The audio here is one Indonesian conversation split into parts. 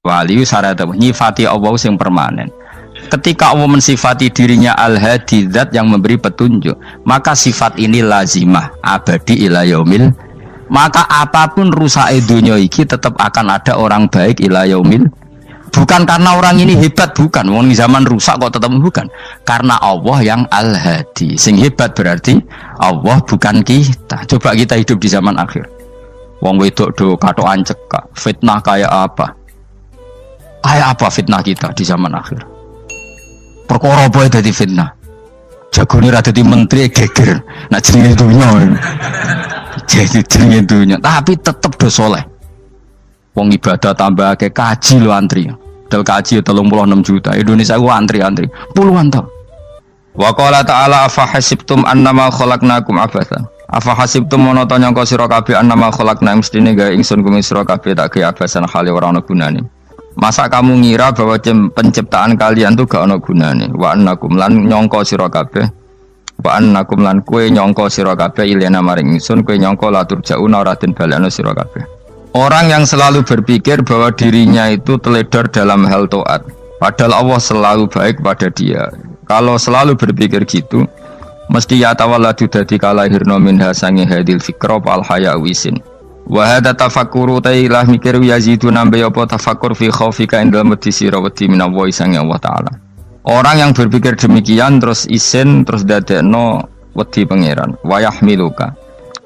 Wali syarat nyifati Allah yang permanen. Ketika Allah mensifati dirinya Al-Hadi, zat yang memberi petunjuk, maka sifat ini lazimah abadi ila yaumil. Maka apapun rusak dunia iki tetap akan ada orang baik ila yaumil. Bukan karena orang ini hebat, bukan. Wong zaman rusak kok tetap bukan. Karena Allah yang Al-Hadi. Sing hebat berarti Allah, bukan kita. Coba kita hidup di zaman akhir. Wong wedok do katokan cekak, fitnah kayak apa? Kayak apa fitnah kita di zaman akhir? Perkara apa dadi fitnah? Jagone ra dadi menteri geger. Nak jenenge dunya. Jadi jenenge dunya, tapi tetep do saleh. Wong ibadah tambah ke kaji lo antri. Dal kaji 36 juta. Indonesia gua antri puluhan tahun. Wa qala ta'ala afa hasibtum annama khalaqnakum abatsan. Afa hasibtum mono to nyangka sira kabeh annama khalaqna mestine gawe ingsun kuwi sira kabeh tak gawe abasan khali ora ana gunane. Masa kamu ngira bahwa penciptaan kalian tuh gak ana gunane? Wa annakum lan nyangka sira kabeh. Wa annakum lan kowe nyangka sira kabeh ilena maring ingsun kowe nyangka latur jauna ora den balekno sira kabeh. Orang yang selalu berpikir bahwa dirinya itu teledor dalam hal taat, padahal Allah selalu baik pada dia. Kalau selalu berpikir gitu, mesti ya tawalladu dadi kalahirna minha sange hadil fikra al haya wisin. Wa hadza tafakkuru tailah mikir yazidu nambe apa tafakkur fi khaufika indal mati sira wedi minallahi sange Allah taala. Orang yang berpikir demikian terus isin terus dadekno wedi pangeran. Wa yahmiluka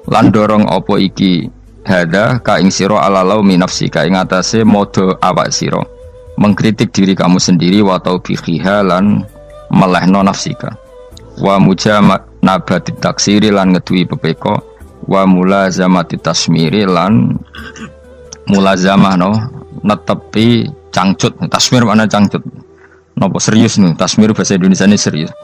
lan dorong apa iki hada ka ing sira alalau min nafsika ing atase modo awak sira mengkritik diri kamu sendiri wa taubihiha lan melehno nafsika wa mujamanabati taksiri lan ngeduwi pepeko wa mulazamati tasmiri lan mulazamah no netepi cangcut. Tasmir mana cangcut nopo serius nih, tasmir bahasa Indonesia ini serius.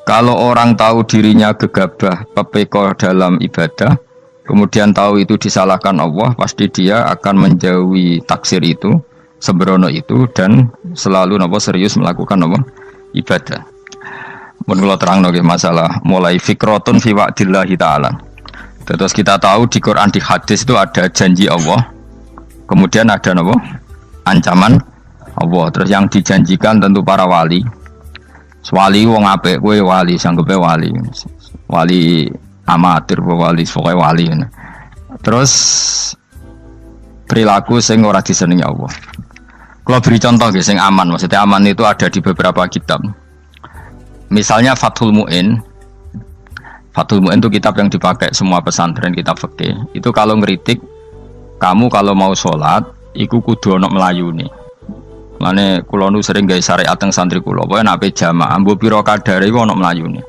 Kalau orang tahu dirinya gegabah pepeko dalam ibadah, kemudian tahu itu disalahkan Allah, pasti dia akan menjauhi taksir itu, sembrono itu, dan selalu nopo serius melakukan nopo ibadah. Mun kula terangno nggih masalah mulai fikrotun fi wa'dillahi ta'ala. Terus kita tahu di Quran, di hadis itu ada janji Allah, kemudian ada nopo ancaman Allah. Terus yang dijanjikan tentu para wali. Wali wong apik, kowe wali sanggepe wali. Wali amatir wali pokoke wali. Terus perilaku sing ora disenengi Allah. Kalau beri contoh nggih sing aman, maksudnya aman itu ada di beberapa kitab. Misalnya Fathul Mu'in. Fathul Mu'in itu kitab yang dipakai semua pesantren, kitab fikih. Itu kalau ngeritik kamu kalau mau sholat iku kudu ana melayune. Mane kula nu sering gawe syariat teng santri kula, pokoke nek jamaah mbuh pira kadare iku ana melayune.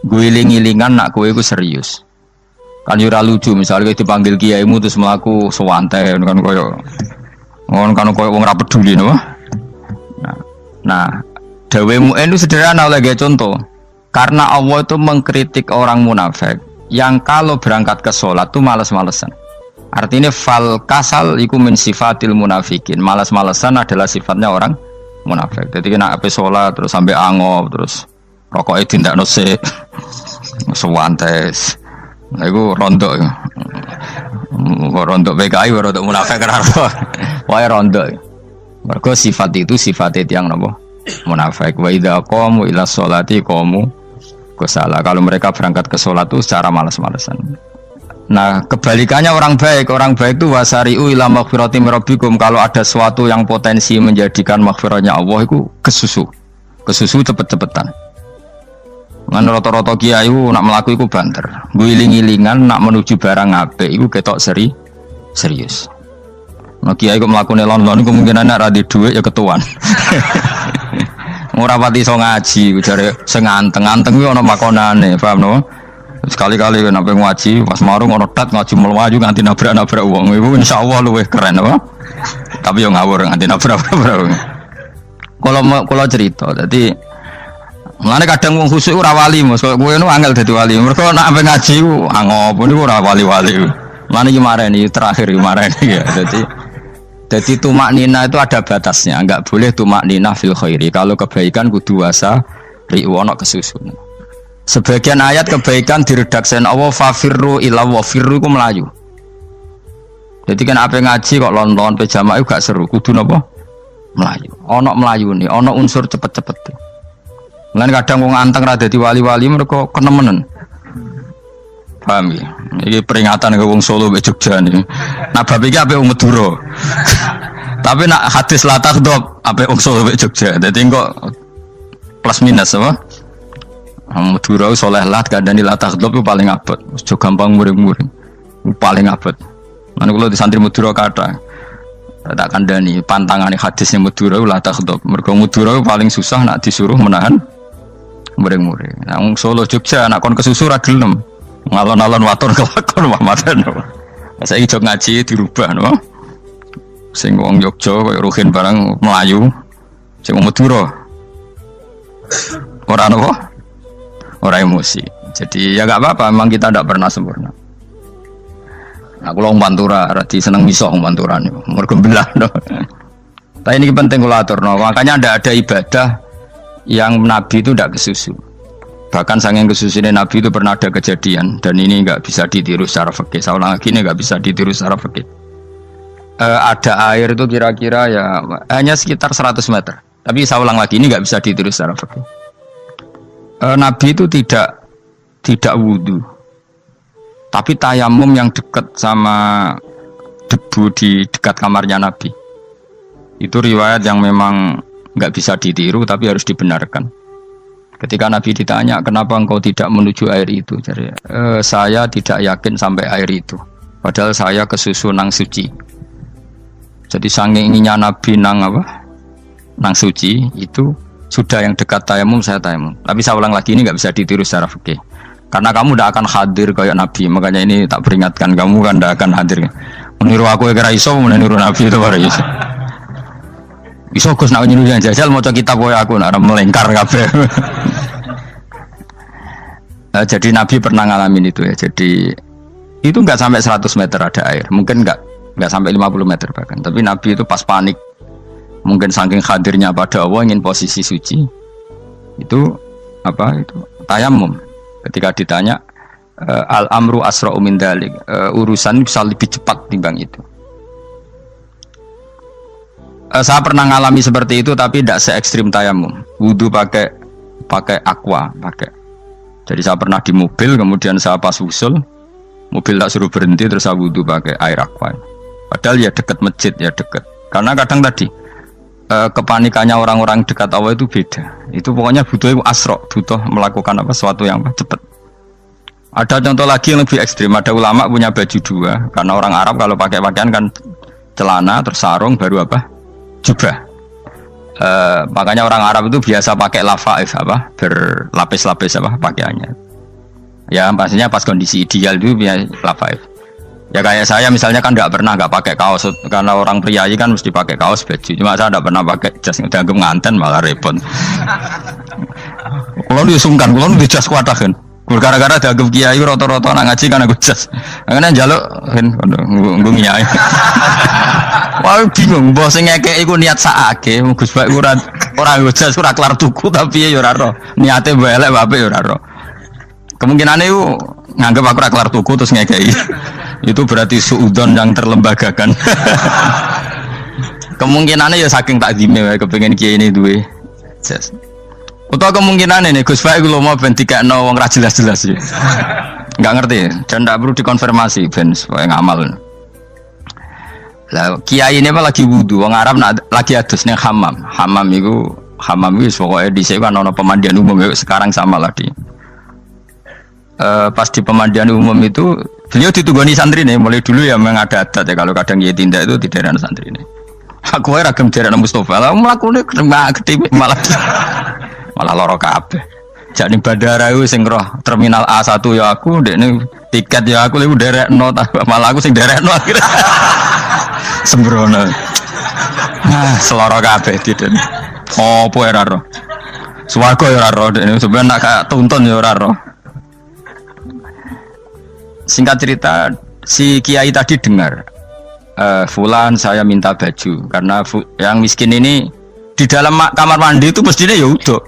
Guling-gilingan nak kowe iku serius. Kan yo ora lucu misalnya dipanggil kiaimu terus mlaku sewantai kan koyo wong ora peduli no. Nah, dawe Mu'in itu sederhana oleh contoh. Karena Allah itu mengkritik orang munafik yang kalau berangkat ke sholat itu malas-malesan. Artinya fal kasal iku min sifatil munafikin. Malas-malesan adalah sifatnya orang munafik. Jadi kena ape sholat terus sampai angop terus rokoknya tindakno sik. Sewantes. Nah iku rontok. Rontok PKI rontok munafik kan. Wae rontok. Mergo sifat itu sifat yang napa? Munafik. Wa idza qamu ila sholati qamu kusala. Kalau mereka berangkat ke sholat itu secara malas-malesan. Nah, kebalikannya orang baik itu wasari'u ila maghfirati rabbikum. Kalau ada sesuatu yang potensi menjadikan maghfirahnya Allah itu kesusu cepet-cepetan. Ngan rata-rata kiai nak melaku iku banter. Guling-gilingan nak menuju barang apik iku ketok serius. Nah kiai kok mlakune lon-lon kemungkinan nek ra di dhuwit ya ketuan. Ora pati iso ngaji, jare sing anteng-anteng kuwi ana makonane, paham no? Sekali-kali nek ngaji pas marung ana tat ngaji mlayu nganti nabrak-nabrak wong. Iku insyaallah luwih keren apa? Tapi yo ngawur nganti nabrak-nabrak. Kalau cerita, dadi mulane kadang wong khusuk ora wali, Mas. Kowe nu angel dadi wali. Mergo nek ape ngaji ku angop niku ora wali-wali. Mulane iki mareni terakhir iki mareni ya. Jadi tumak nina itu ada batasnya, enggak boleh tumak nina fil khairi. Kalau kebaikan kudu wasa riwono kesusun. Sebagian ayat kebaikan diredaksen Allah fafirru ila wa firru ku melayu. Jadi kan apa ngaji kok lon-lon pejama itu gak seru, kudu napa? Melayu. Ono melayu nih, ono unsur cepet-cepet. Mulane kadang wong anteng ra dadi wali-wali mereka kenemenen. Paham ya? Ini peringatan ke wong Solo mbek Jogja nih. Nah bab iki ape wong Madura. Tapi nak hadis la takhdhab ape wong Solo mbek Jogja. Dadi kok plus minus apa? Madura soleh lah kandhani la takhdhab itu paling abot. Aja gampang muring-muring. Paling abot. Lan kula di santri Madura kathah. Tak kandhani pantangane hadisnya Madura la takhdhab. Mergo Madura paling susah nak disuruh menahan muring-muring. Nah wong Solo Jogja nak kon kesusu ra gelem. Ngalon-alon waton kelakon Muhammadan. Saiki jog ngaji dirubah no. Sing wong Jogja koyo Ruhin barang Melayu, sing wong Madura. Ora napa? Ora emosi. Jadi ya enggak apa-apa, memang kita tidak pernah sempurna. Nah, kula wong Pantura radi seneng miso wong Pantura niku. Mergo belah no. Tapi ini penting kula aturno, makanya ndak ada ibadah yang Nabi itu tidak kesusu. Bahkan saking kesusunya Nabi itu pernah ada kejadian dan ini enggak bisa ditiru secara fikih. Saya ulang lagi ini enggak bisa ditiru secara fikih. Ada air itu kira-kira ya hanya sekitar 100 meter. Tapi saya ulang lagi ini nggak bisa ditiru secara fikih. Nabi itu tidak wudu, tapi tayamum yang dekat sama debu di dekat kamarnya Nabi. Itu riwayat yang memang nggak bisa ditiru tapi harus dibenarkan. Ketika Nabi ditanya kenapa engkau tidak menuju air itu, jadi saya tidak yakin sampai air itu. Padahal saya kesusu nang suci. Jadi saking inginnya Nabi nang suci itu sudah yang dekat tayamum saya tayamum. Tapi saya ulang lagi ini nggak bisa ditiru secara fikih. Karena kamu tidak akan hadir kayak Nabi. Makanya ini tak peringatkan kamu kan tidak akan hadir. Meniru aku kira iso, meniru Nabi itu baru iso. Iso Gus nak niru yang jajal mau kitab koyo aku nak melengkar kabeh. Jadi Nabi pernah ngalamin itu ya. Jadi itu nggak sampai 100 meter ada air. Mungkin nggak sampai 50 meter bahkan. Tapi Nabi itu pas panik, mungkin saking hadirnya pada Allah ingin posisi suci, itu tayamum. Ketika ditanya al amru asra'u min dzalik, urusan bisa lebih cepat timbang itu. Saya pernah ngalami seperti itu tapi tidak se ekstrim tayamum. Wudu pakai aqua, pakai. Jadi saya pernah di mobil, kemudian saya pas usul mobil tak suruh berhenti terus saya wudu pakai air aqua. Padahal ya dekat masjid ya dekat. Karena kadang tadi kepanikannya orang-orang dekat Allah itu beda. Itu pokoknya butuh asro, butuh melakukan sesuatu yang cepat. Ada contoh lagi yang lebih ekstrim. Ada ulama punya baju dua. Karena orang Arab kalau pakai pakaian kan celana terus sarung baru jubah. Makanya orang Arab itu biasa pakai lafaif berlapis-lapis pakaiannya. Ya pastinya pas kondisi ideal itu biasa lafaif. Ya kayak saya misalnya kan nggak pakai kaos karena orang priayi kan mesti pakai kaos baju. Cuma saya nggak pernah pakai jas, dianggap nganten malah repot. Kalau disungkan, kalau di jas kuatah kan. Gara-gara dianggap kiai roto-roto nak ngaji kan aku jas. Karena jaluk kan nggung kiai. Wah bingung, bos ngekek iku niat sakake, Gus Bak ora jas ora kelar tuku tapi ya ora ro. Niate elek bape ya ora ro. Kemungkinane iku nganggep aku ora kelar tuku terus ngekeki. Itu berarti suudzon yang terlembagakan. Kemungkinannya ya saking takzime wae kepengin kiai ini duwe jas. Utawa kemungkinan ini Gus Baik lu mau ben dikekno wong ra jelas-jelas ya. Enggak ngerti dan ndak perlu dikonfirmasi ben supaya ngamal. Lah kiai ini apa lagi wudu wong Arab lagi adus ning hammam. Hammam iku pokoke dhisik kan ana pemandian umum sekarang sama lah di. Pas di pemandian umum itu beliau ditunggoni santri nih, mulai dulu ya memang ada adat ya kalau kadang dia tindak itu tidak ada santri nih. Aku ragam jaran Mustafa, lah melakukannya gede malah loro kabeh. Jadi bandara itu sing roh terminal A1 ya aku, dek nih tiket ya aku lebih derek no, malah aku sing derek no akhirnya sembrono. Seloro kabeh tidak. Apa ya roh? Swarga ya roh, dek ini sebenarnya nak tuntun ya roh. Singkat cerita, si kiai tadi dengar, Fulan saya minta baju karena yang miskin ini di dalam kamar mandi itu mestinya ya udah.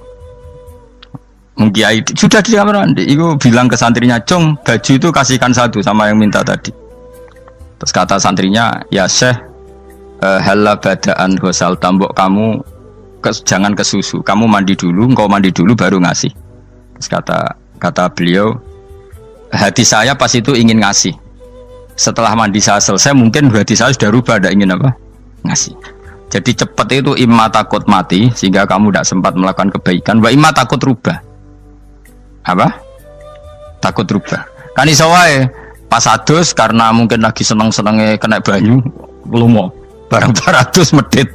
Kiai sudah di kamar mandi, itu bilang ke santrinya, Cung baju itu kasihkan satu sama yang minta tadi. Terus kata santrinya, ya Syekh, Halla badaan ghusal tambok kamu jangan ke susu. Kamu mandi dulu, engkau mandi dulu baru ngasih. Terus kata beliau, hati saya pas itu ingin ngasih. Setelah mandi saya selesai, mungkin hati saya sudah rubah, ada ingin apa? Ngasih. Jadi cepat itu imma takut mati sehingga kamu tidak sempat melakukan kebaikan, wa imma takut rubah. Apa? Takut rubah. Kan iso wae pas adus karena mungkin lagi seneng-senenge kena banyu, lumo. Barang 200 medit.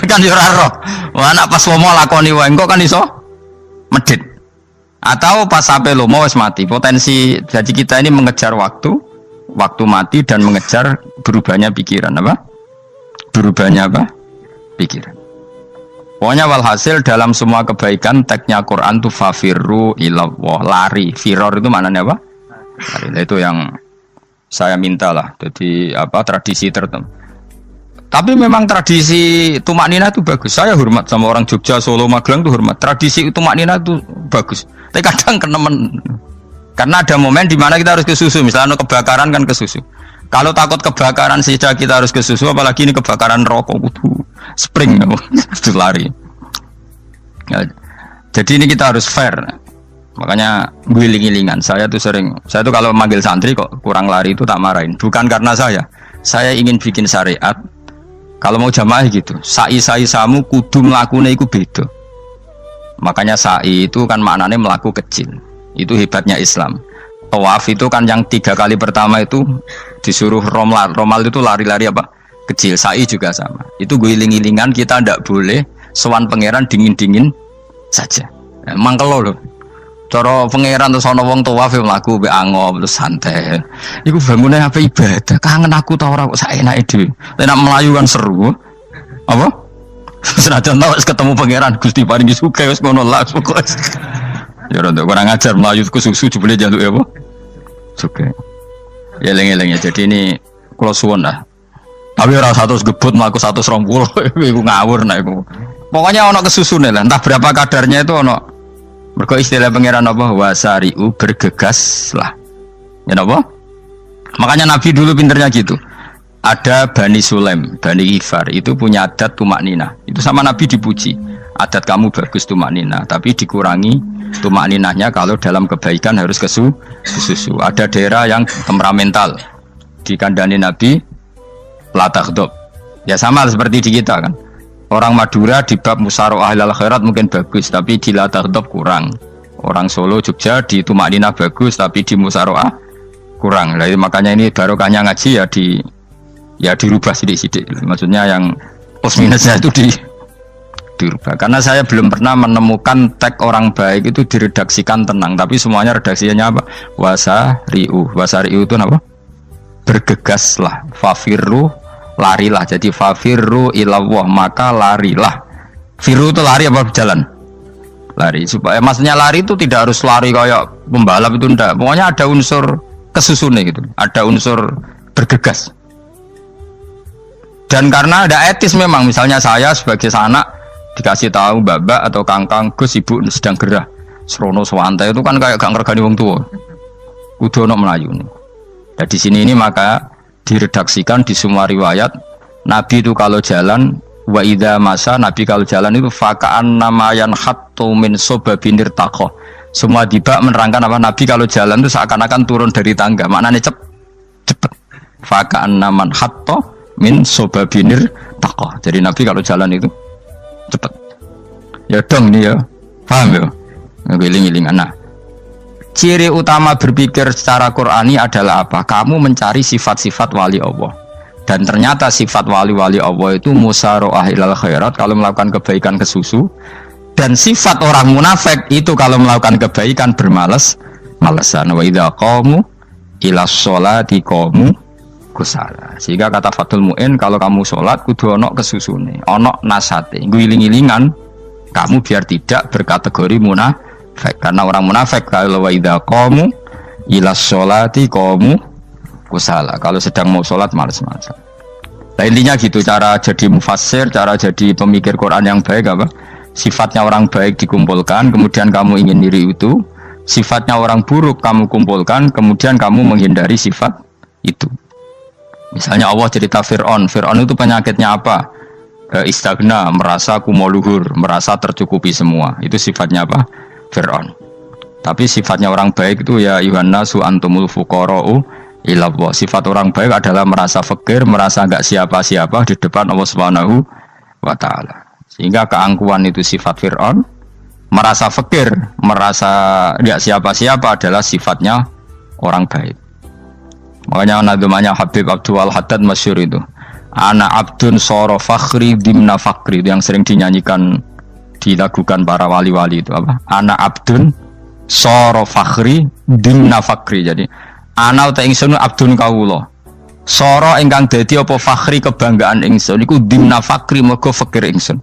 Kan yo ora roh. Wah anak pas lomo lakoni wae engko kan iso medit. Atau pas sampai lomo wis mati. Potensi jadi kita ini mengejar waktu mati dan mengejar berubahnya pikiran apa? Berubahnya apa? Pikiran. Pokoknya walhasil dalam semua kebaikan teksnya Quran itu fafirru ilallah, lari. Firor itu maknanya apa? Lari. Itu yang saya minta lah. Jadi apa tradisi tertentu. Tapi memang tradisi tumak nina itu bagus. Saya hormat sama orang Jogja, Solo, Magelang itu hormat. Tradisi tumak nina itu bagus. Tapi kadang kenemen. Karena ada momen di mana kita harus ke susu. Misalnya kebakaran kan ke susu. Kalau takut kebakaran saja kita harus ke susu, apalagi ini kebakaran rokok, kudu spring, kudu lari. Ya, jadi ini kita harus fair. Makanya guling-gilingan. Saya tuh kalau manggil santri kok kurang lari itu tak marahin. Bukan karena saya ingin bikin syariat. Kalau mau jamaah gitu, sa'i samu kudu mlakune iku beda. Makanya sa'i itu kan maknanya melaku kecil. Itu hebatnya Islam. Tawaf itu kan yang 3 kali pertama itu disuruh romal itu lari-lari apa? Kecil. Sa'i juga sama. Itu guling-gilingan kita ndak boleh sowan pangeran dingin-dingin saja. Mangkelo lho. Cara pangeran terus ana wong tawaf mlaku mbek angop terus santai. Iku bangune apa ibadah. Kangen aku ta ora kok saenake dhewe. Nek melayu kan seru. Apa? Senajan wis ketemu pangeran Gusti paringi sugih wis ngono lah pokoke. Ya ora kurang ajar melayu ku susu jebule jaluk ya apa? Sugih. Ya eling-eling ya. Jadi ini kula suwun lah. Tapi ora 100 gebut mlaku 120 iku ngawur nek iku. Pokoknya ana kesusune lah. Entah berapa kadarnya itu ana. Mergo istilah pangeran apa wasari'u bergegas lah. Ya napa? Makanya Nabi dulu pinternya gitu. Ada Bani Sulaim, Bani Ghifar itu punya adat tumak nina. Itu sama Nabi dipuji. Adat kamu bagus tumak nina, tapi dikurangi tumak ninahnya kalau dalam kebaikan harus ke susu. Ada daerah yang temperamental. Dikandani Nabi la taghdab. Ya sama seperti di kita kan. Orang Madura di bab musyawarah ahlal khairat mungkin bagus, tapi di la taghdab kurang. Orang Solo, Jogja di tumak ninah bagus, tapi di musyawarah kurang. Jadi makanya ini barokahnya ngaji ya dirubah sidik-sidik. Maksudnya yang plus minusnya itu dirubah. Karena saya belum pernah menemukan tag orang baik itu diredaksikan tenang, tapi semuanya redaksinya apa? Wasari'u itu apa? Bergegaslah, fafirru, larilah. Jadi fafirru ilallah, maka larilah. Firu itu lari apa berjalan? Lari. Supaya maksudnya lari itu tidak harus lari kayak pembalap itu enggak. Pokoknya ada unsur kesusunnya gitu. Ada unsur bergegas. Dan karena ada etis memang, misalnya saya sebagai anak dikasih tahu babak atau kangkang Gus ibu sedang gerah serono swantai itu kan kayak gak ngergani wong tua. Kudu ono melayu nih. Nah di sini ini maka diredaksikan di semua riwayat Nabi itu kalau jalan wa idza masa, Nabi kalau jalan itu fakaan namayan hattu min sobabinir takoh. Semua dibak menerangkan apa Nabi kalau jalan itu seakan-akan turun dari tangga. Maknanya cepet. Fakaan naman hatto min sobabinir takoh. Jadi Nabi kalau jalan itu cepet. Ya dong nih ya. Paham ya? Ngiling-ngilingan. Nah, ciri utama berpikir secara Qur'ani adalah apa? Kamu mencari sifat-sifat wali Allah. Dan ternyata sifat wali-wali Allah itu musyaroah ilal khairat, kalau melakukan kebaikan ke susu. Dan sifat orang munafik itu kalau melakukan kebaikan bermales-malesan. Wa idza qamu ila sholati qamu kusala. Sehingga kata Fathul Mu'in, kalau kamu sholat kudu ono kesusune, ono nasate, guling-gilingan kamu biar tidak berkategori munafik. Karena orang munafik kalau wa idza qamu ila sholati qamu kusala, kalau sedang mau sholat malas-malasan. Nah intinya gitu, cara jadi mufassir, cara jadi pemikir Quran yang baik apa? Sifatnya orang baik dikumpulkan, kemudian kamu ingin diri itu. Sifatnya orang buruk kamu kumpulkan, kemudian kamu menghindari sifat itu. Misalnya Allah cerita Fir'aun. Fir'aun itu penyakitnya apa? Istagna, merasa kumoluhur, merasa tercukupi semua. Itu sifatnya apa? Fir'aun. Tapi sifatnya orang baik itu ya Yuhannasu antumul fuqara'u ilallah. Sifat orang baik adalah merasa fakir, merasa enggak siapa-siapa di depan Allah Subhanahu wa taala. Sehingga keangkuhan itu sifat Fir'aun, merasa fakir, merasa enggak siapa-siapa adalah sifatnya orang baik. Makanya nadumanya Habib Abdul Haddad masyhur itu. Ana abdun soro fakhri dimna fakri, itu yang sering dinyanyikan, dilakukan para wali-wali itu apa? Ana abdun soro fakhri dimna fakri. Jadi ana uta ingsun abdun kawula. Soro ingkang dadi apa fakhri kebanggaan ingsun iku dimna fakri mergo fakir ingsun.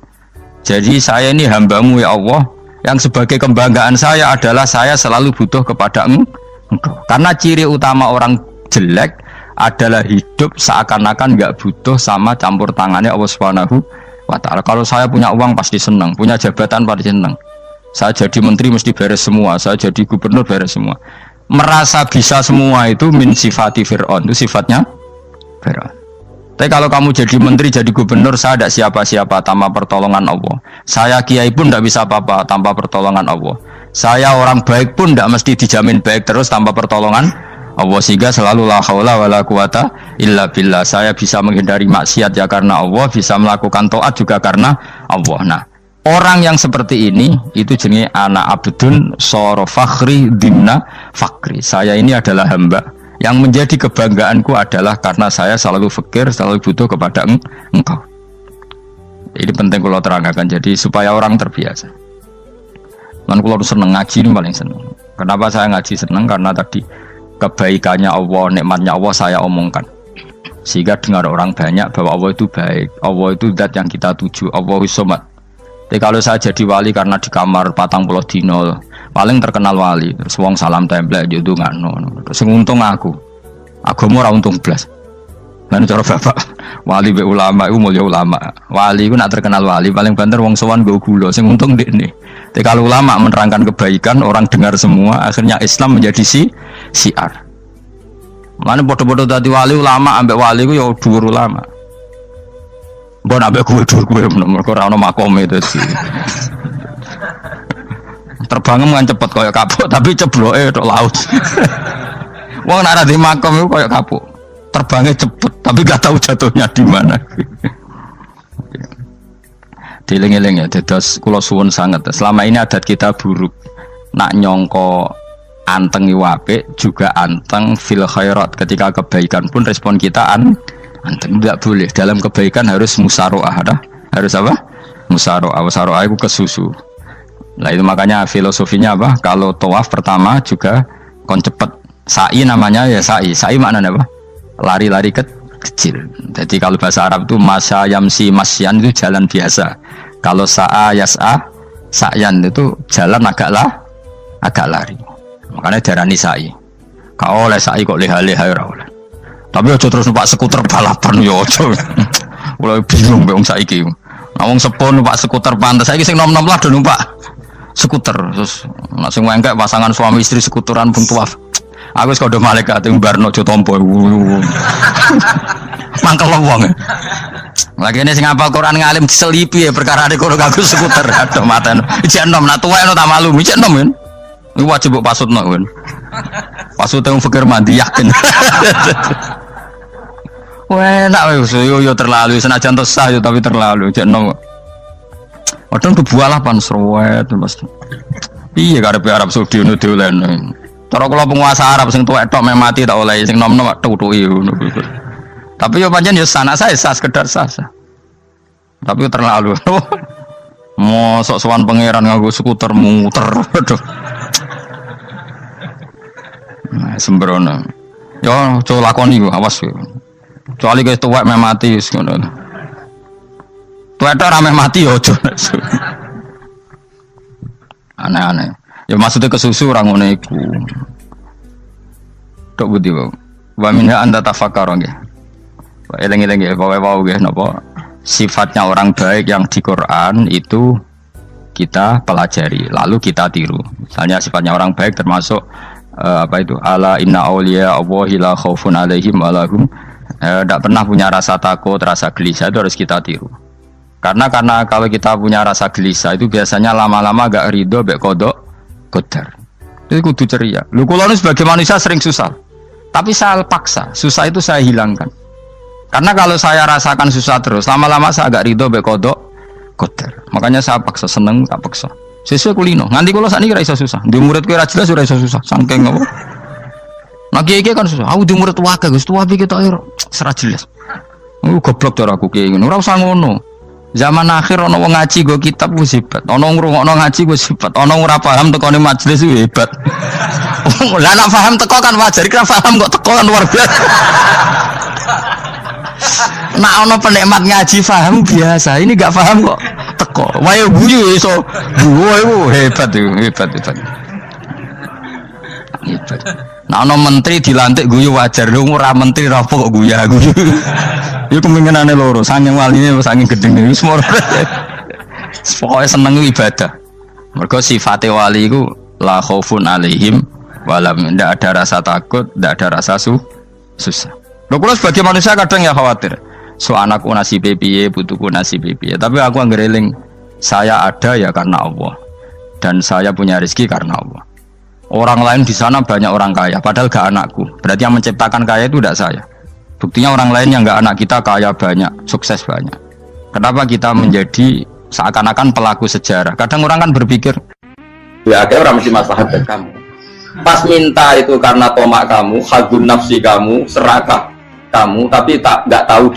Jadi saya ini hambamu ya Allah, yang sebagai kebanggaan saya adalah saya selalu butuh kepada Engkau. Karena ciri utama orang jelek adalah hidup seakan-akan nggak butuh sama campur tangannya Allah Subhanahu wa taala. Kalau saya punya uang pasti senang, punya jabatan pasti senang. Saya jadi menteri mesti beres semua, saya jadi gubernur beres semua. Merasa bisa semua itu min sifati Fir'aun, itu sifatnya Fir'aun. Tapi kalau kamu jadi menteri, jadi gubernur, saya tidak siapa-siapa tanpa pertolongan Allah. Saya kiai pun tidak bisa apa-apa tanpa pertolongan Allah. Saya orang baik pun tidak mesti dijamin baik terus tanpa pertolongan Allah, sehingga selalu la haula wala quwata illa billah. Saya bisa menghindari maksiat ya karena Allah, bisa melakukan taat juga karena Allah. Nah, orang yang seperti ini itu jenis ana abdun soro fakhri dimna fakri. Saya ini adalah hamba yang menjadi kebanggaanku adalah karena saya selalu fakir, selalu butuh kepada Engkau. Ini penting kalau terangkan, jadi supaya orang terbiasa. Dan kalau seneng ngaji ini paling seneng. Kenapa saya ngaji seneng? Karena tadi kebaikannya Allah, nikmatnya Allah saya omongkan, sehingga dengar orang banyak bahwa Allah itu baik, Allah itu zat yang kita tuju, Allahu Somad. Jadi kalau saya jadi wali karena di kamar 40 dino paling terkenal wali, terus wong salam template yo ndongakno, terus untung aku ora untung blas. Lan cara bapak wali be ulama iku mulya ulama, wali iku nak terkenal wali paling banter wong sowan nggo gula, sing untung ndekne. Tapi kalau ulama menerangkan kebaikan, orang dengar semua, akhirnya Islam menjadi siar. Mana bodoh-bodoh tadi wali ulama, ambek wali ku ya dhuwur ulama. Mbok ambek kuwe dhuwur kuwe mergo ora ono makome itu sih. Terbangem kan cepet kaya kapuk, tapi cebloke tok laut. Wong nek ora di makom iku kaya kapuk. Terbangnya cepet, tapi gak tahu jatuhnya di mana. Dieling-eling ya, dados kula suwun sangat. Selama ini adat kita buruk. Nak nyongko anteng apik juga anteng fil khairat. Ketika kebaikan pun respon kita anteng, tidak boleh. Dalam kebaikan harus musaroah, harus apa? Musaroah. Musaroah itu kesusu. Nah itu makanya filosofinya apa? Kalau tawaf pertama juga kon cepet. Sa'i namanya ya sa'i. Sa'i maknanya apa? Lari-lari kecil. Jadi kalau bahasa Arab itu masya yamsi masyan itu jalan biasa. Kalau sa'a yas'a sa'yan itu jalan agak lari. Makanya darani sa'i. Kau oleh sa'i kok leha-leha ora oleh. Tapi aja terus numpak skuter balapan yo aja. Mulai bingung wong saiki. Nah wong sepuh numpak skuter pantes saiki sing nom-nom lah do numpak skuter. Terus nek sing wengkek pasangan suami istri skuteran pun tuaf. Aku wis kodho malaikat ing barno aja tampa. Mangkel wong. Lagi ini sing hafal Quran ngalim diselipi ya perkara ade kono kanggo skuter. Aduh maten. Ijek enom nak tuwek tak malu. Ijek enom kan. Iku wajib mbok pasutno kan. Pasute wong fikir mandi yakin. Wah, nak yo terlalu senajan sah yo tapi terlalu. Ijek enom. Padahal bualah pan serwet mesti. Iya karepe Arab Saudi ngono dolen. Cara kula penguasa Arab sing tuwek tok mati tak oleh sing nom-nom tutuki ngono. Tapi yo pancen yo sanak saya sah sekedar sah. Tapi terlalu. Mosok sowan pangeran nganggo skuter muter. Aduh. Nah, sembrono. Yo coba lakoni ku awas yo. Kecuali guys tuwek mati wis ngono. Tuwek tok rame mati yo aja. Aneh-aneh. Ya maksudnya kesusu orang ngono iku. Tok budi wae. Wa minha anta tafakkar nggih. Eleng-eleng nggih, wae-wae nggih napa sifatnya orang baik yang di Quran itu kita pelajari, lalu kita tiru. Misalnya sifatnya orang baik termasuk apa itu? Ala inna auliya Allahi la khaufun alaihim wa lahum Tidak pernah punya rasa takut, rasa gelisah itu harus kita tiru. Karena kalau kita punya rasa gelisah itu biasanya lama-lama agak ridho, bek kodok, kodar. Itu kudu ceria. Lu kalau sebagai manusia sering susah, tapi saya paksa, susah itu saya hilangkan. Karena kalau saya rasakan susah terus, lama-lama saya agak ridho, bek kodok, kodar. Makanya saya paksa, seneng, tak paksa. Sesuai kulino. Nganti kalau saat ini kira iso susah. Di murid kira jelas sudah iso susah. Sangking apa? Nah kiai kan susah. Aku di murid wakil, Gus tua kita air serah jelas. Goblok cara aku kiai ngono. Ora usah ngono. Zaman akhir ana wong ngaji go kitab wis hebat. Ana ngrungokno ngaji wis hebat. Ana ora paham tekone majelis wis hebat. Lah nek paham teko kan wajar, kira paham kok teko kan luar biasa. Nak ana penikmat ngaji paham biasa. Ini enggak paham kok teko. Wae guyu iso. Guyu hebat itu, hebat. Hebat. Nah, ono menteri dilantik guyu wajar, lu ora menteri ra kok guyu. Iku kemungkinane loro, saking waline saking gedene wis moro. Pokoke seneng ibadah. Mergo sifate wali iku la khaufun alaihim walam, ndak ada rasa takut, ndak ada rasa susah. Lho kula sebagai manusia kadang ya khawatir. So anakku nasibe piye, putuku nasibe piye. Tapi aku anggereling saya ada ya karena Allah. Dan saya punya rezeki karena Allah. Orang lain di sana banyak orang kaya, padahal gak anakku. Berarti yang menciptakan kaya itu tidak saya. Buktinya orang lain yang gak anak kita kaya banyak, sukses banyak. Kenapa kita menjadi seakan-akan pelaku sejarah? Kadang orang kan berpikir, ya akhirnya orang mesti maslahat dari kamu. Pas minta itu karena tomak kamu, hadun nafsi kamu, serakah kamu, tapi gak tahu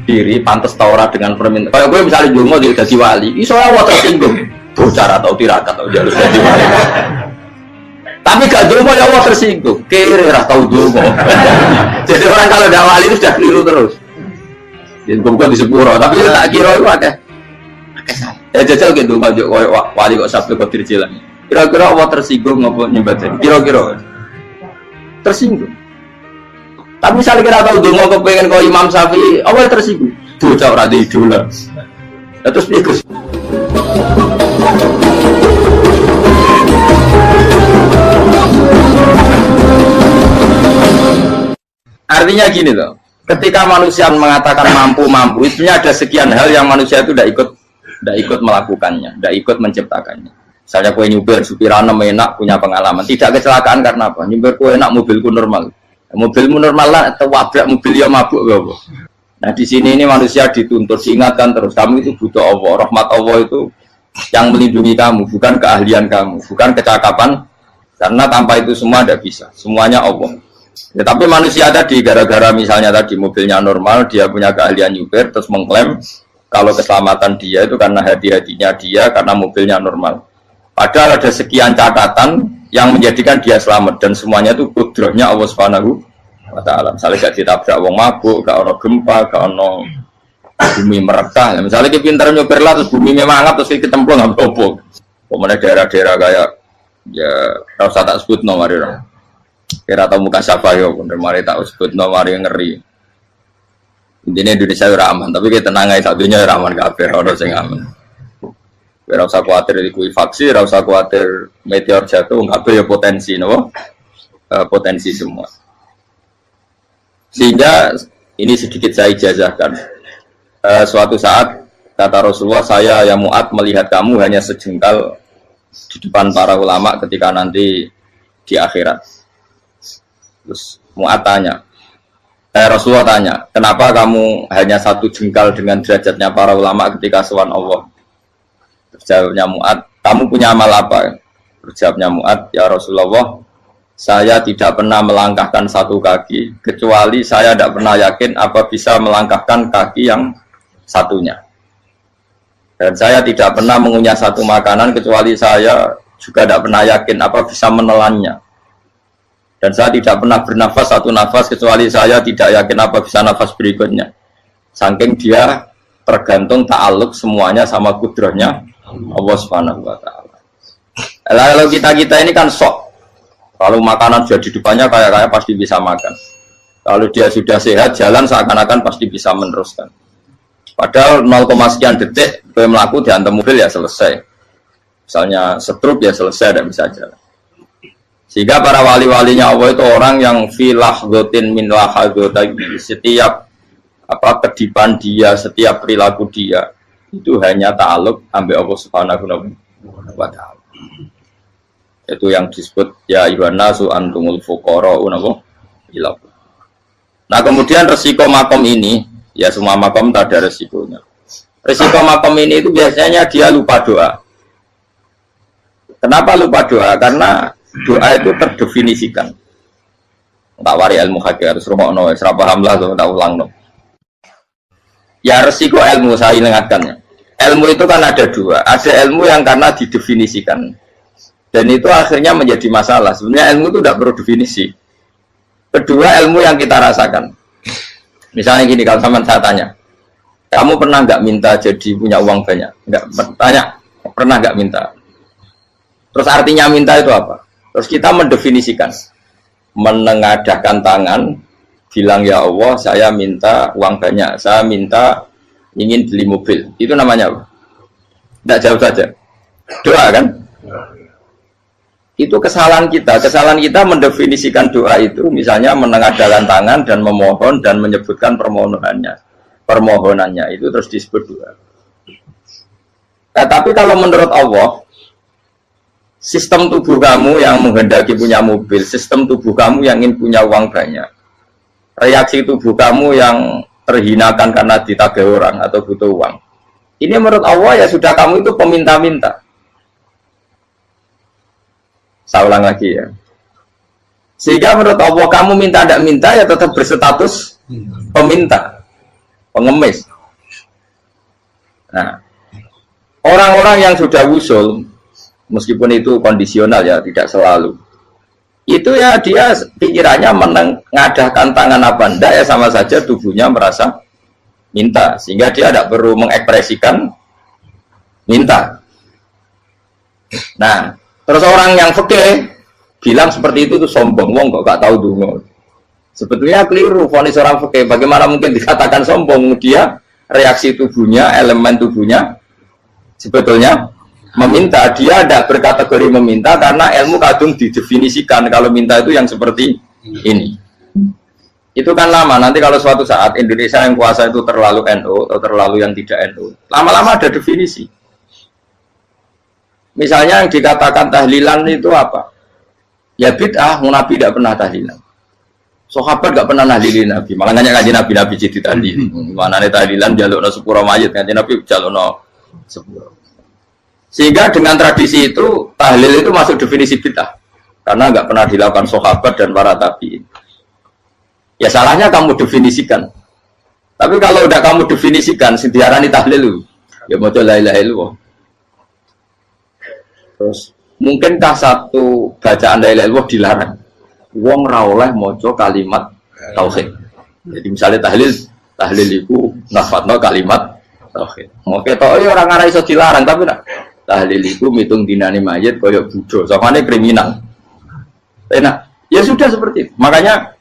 diri, pantas taura dengan permintaan. Kalau gue misalnya Julmo jadi wali, iso Allah tersinggung. Bocah atau tirakat atau jalur jadi wali. Tapi gak dulu ya Allah tersinggung, kira tahu dulu. Jadi orang kalau tidak wali itu sudah keliru terus. Jadi bukan di sepuro, tapi tak kira itu ada. Jajal gitu maju wali kok sabtu kok dirjilan. Kira-kira Allah tersinggung ngapa nyembah jadi? Kira-kira tersinggung. Tapi misalnya kira tahu dulu kok pengen kau Imam Syafi'i, Allah tersinggung. Bocah ora di idola. Terus ikut. Artinya gini loh, ketika manusia mengatakan mampu, itu ada sekian hal yang manusia itu tidak ikut melakukannya, tidak ikut menciptakannya. Misalnya kue nyupir, supirana enak, punya pengalaman, tidak kecelakaan karena apa? Nyupir kue enak, mobilku normal, mobilmu normal lah, atau wabrak mobil yang mabuk gak. Nah di sini ini manusia dituntut, diingatkan terus, kamu itu butuh Allah, rahmat Allah itu yang melindungi kamu, bukan keahlian kamu, bukan kecakapan, karena tanpa itu semua tidak bisa, semuanya Allah. Ya, tapi manusia tadi gara-gara misalnya tadi mobilnya normal, dia punya keahlian nyupir, terus mengklaim kalau keselamatan dia itu karena hati-hatinya dia, karena mobilnya normal. Padahal ada sekian catatan yang menjadikan dia selamat dan semuanya itu kudrahnya Allah Subhanahu wa Ta'ala. Misalnya gak ditabrak wong mabuk, gak ono gempa, gak ono bumi merekah. Misalnya kita pintar nyupir lah, terus bumi mangap, terus kita templung nggak apa-apa. Kemudian daerah-daerah kayak ya rasa tak sebut nomor itu. Kira tahu muka siapa yo, bener mari tak sebut nomor yang ngeri. Intinya Indonesia ora aman, tapi kita tenangai satunya ora aman kabeh, ora sing aman. Ora usah kuwatir dikuwi faksi, ora usah kuwatir meteor jatuh, kabeh ya potensi napa? Potensi semua. Sehingga ini sedikit saya ijazahkan. Suatu saat kata Rasulullah, saya yang Mu'ad melihat kamu hanya sejengkal di depan para ulama ketika nanti di akhirat. Terus Mu'ad tanya, Rasulullah tanya, kenapa kamu hanya satu jengkal dengan derajatnya para ulama ketika sowan Allah? Terjawabnya Mu'ad, kamu punya amal apa? Terjawabnya Mu'ad, ya Rasulullah, saya tidak pernah melangkahkan satu kaki, kecuali saya tidak pernah yakin apa bisa melangkahkan kaki yang satunya. Dan saya tidak pernah mengunyah satu makanan, kecuali saya juga tidak pernah yakin apa bisa menelannya. Dan saya tidak pernah bernafas satu nafas kecuali saya tidak yakin apa bisa nafas berikutnya. Saking dia tergantung ta'aluk semuanya sama kudrahnya Allah Subhanahu wa Ta'ala. Lalu kita ini kan sok. Kalau makanan sudah di depannya kayak pasti bisa makan. Kalau dia sudah sehat jalan seakan-akan pasti bisa meneruskan. Padahal 0, sekian detik gue melaku dihantam mobil ya selesai. Misalnya stroke ya selesai, tidak bisa jalan. Sehingga para wali-walinya Allah itu orang yang filah gotin min lahadotagi, setiap kedipan dia, setiap perilaku dia itu hanya ta'aluk ambil Allah Subhanahu wa ta'ala. Itu yang disebut ya ayyuhannasu antumul fuqara'u ila. Nah, kemudian resiko makom ini, ya semua makom tak ada resikonya. Resiko makom ini itu biasanya dia lupa doa. Kenapa lupa doa? Karena doa itu terdefinisikan. Tak wari ilmu hakikat, harus rumah serah paham lah, tak ulang no. Ya resiko ilmu saya ingatkannya. Ilmu itu kan ada dua. Ada ilmu yang karena didefinisikan, dan itu akhirnya menjadi masalah. Sebenarnya ilmu itu tidak perlu definisi. Kedua, ilmu yang kita rasakan. Misalnya gini, kalau sama saya tanya, kamu pernah nggak minta jadi punya uang banyak? Nggak, tanya, pernah nggak minta? Terus artinya minta itu apa? Terus kita mendefinisikan, menengadahkan tangan, bilang ya Allah, saya minta uang banyak, saya minta ingin beli mobil. Itu namanya apa? Tidak jauh saja. Doa kan? Itu kesalahan kita. Kesalahan kita mendefinisikan doa itu, misalnya menengadahkan tangan dan memohon dan menyebutkan permohonannya itu terus disebut doa. Nah, tapi kalau menurut Allah, sistem tubuh kamu yang menghendaki punya mobil, sistem tubuh kamu yang ingin punya uang banyak, reaksi tubuh kamu yang terhinakan karena ditagih orang atau butuh uang, ini menurut Allah ya sudah kamu itu peminta-minta. Saya ulang lagi ya. Sehingga menurut Allah kamu minta tidak minta ya tetap berstatus peminta, pengemis. Nah, orang-orang yang sudah wusul, meskipun itu kondisional ya, tidak selalu. Itu ya dia pikirannya menengadahkan tangan apa enggak ya sama saja tubuhnya merasa minta, sehingga dia tidak perlu mengekspresikan minta. Nah, terus orang yang fikih bilang seperti itu tuh sombong, wong kok gak tahu dungo. Sebetulnya keliru vonis orang fikih. Bagaimana mungkin dikatakan sombong? Dia reaksi tubuhnya, elemen tubuhnya sebetulnya meminta. Dia tidak berkategori meminta karena ilmu kadung didefinisikan kalau minta itu yang seperti ini. Itu kan lama. Nanti kalau suatu saat Indonesia yang kuasa itu terlalu NU atau terlalu yang tidak NU, lama-lama ada definisi. Misalnya yang dikatakan tahlilan itu apa? Ya bid'ah, Nabi tidak pernah tahlilan. Sahabat tidak pernah nahlilin Nabi. Malah nanya kaji Nabi jadi tahlil. Mana nih tahlilan jalukno sepuro mayit, kaji Nabi jalukno sepuro. Sehingga dengan tradisi itu tahlil itu masuk definisi bid'ah karena nggak pernah dilakukan sahabat dan para tabi'in. Ya salahnya kamu definisikan. Tapi kalau udah kamu definisikan, diarani tahlil, ya mau la ilaha illallah. Terus mungkinkah satu bacaan la ilaha illallah dilarang? Wong ra oleh maca kalimat tauhid. Jadi misalnya tahlil itu nafatno kalimat tauhid. Oke toh orang arah iso dilarang tapi nak tahlil itu mitung dinani mayit kaya budo, soalnya kriminal. Enak, ya sudah seperti itu. Makanya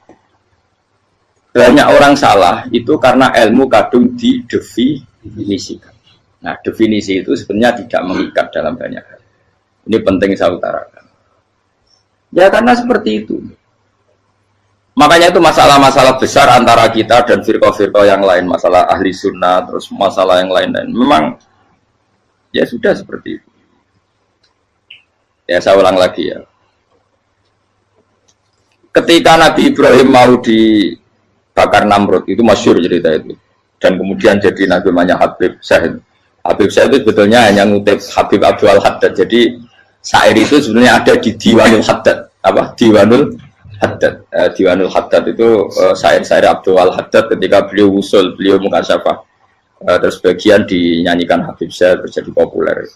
banyak orang salah itu karena ilmu kadung didefinisikan. Nah, definisi itu sebenarnya tidak mengikat dalam banyak hal. Ini penting saya utarakan. Ya karena seperti itu. Makanya itu masalah-masalah besar antara kita dan firqah-firqah yang lain, masalah ahli sunnah, terus masalah yang lain-lain. Memang ya sudah seperti itu. Ya saya ulang lagi ya. Ketika Nabi Ibrahim mau dibakar Namrud, itu masyhur cerita itu. Dan kemudian jadi Nabi namanya Habib Syahid. Habib Syahid itu sebetulnya hanya ngutip Habib Abdul Haddad. Jadi syair itu sebenarnya ada di Diwanul Haddad. Apa? Diwanul Haddad. Diwanul Haddad itu syair-syair Abdul Haddad ketika beliau usul, beliau mukasyafah. Terus bagian dinyanyikan Habib Syahid menjadi populer.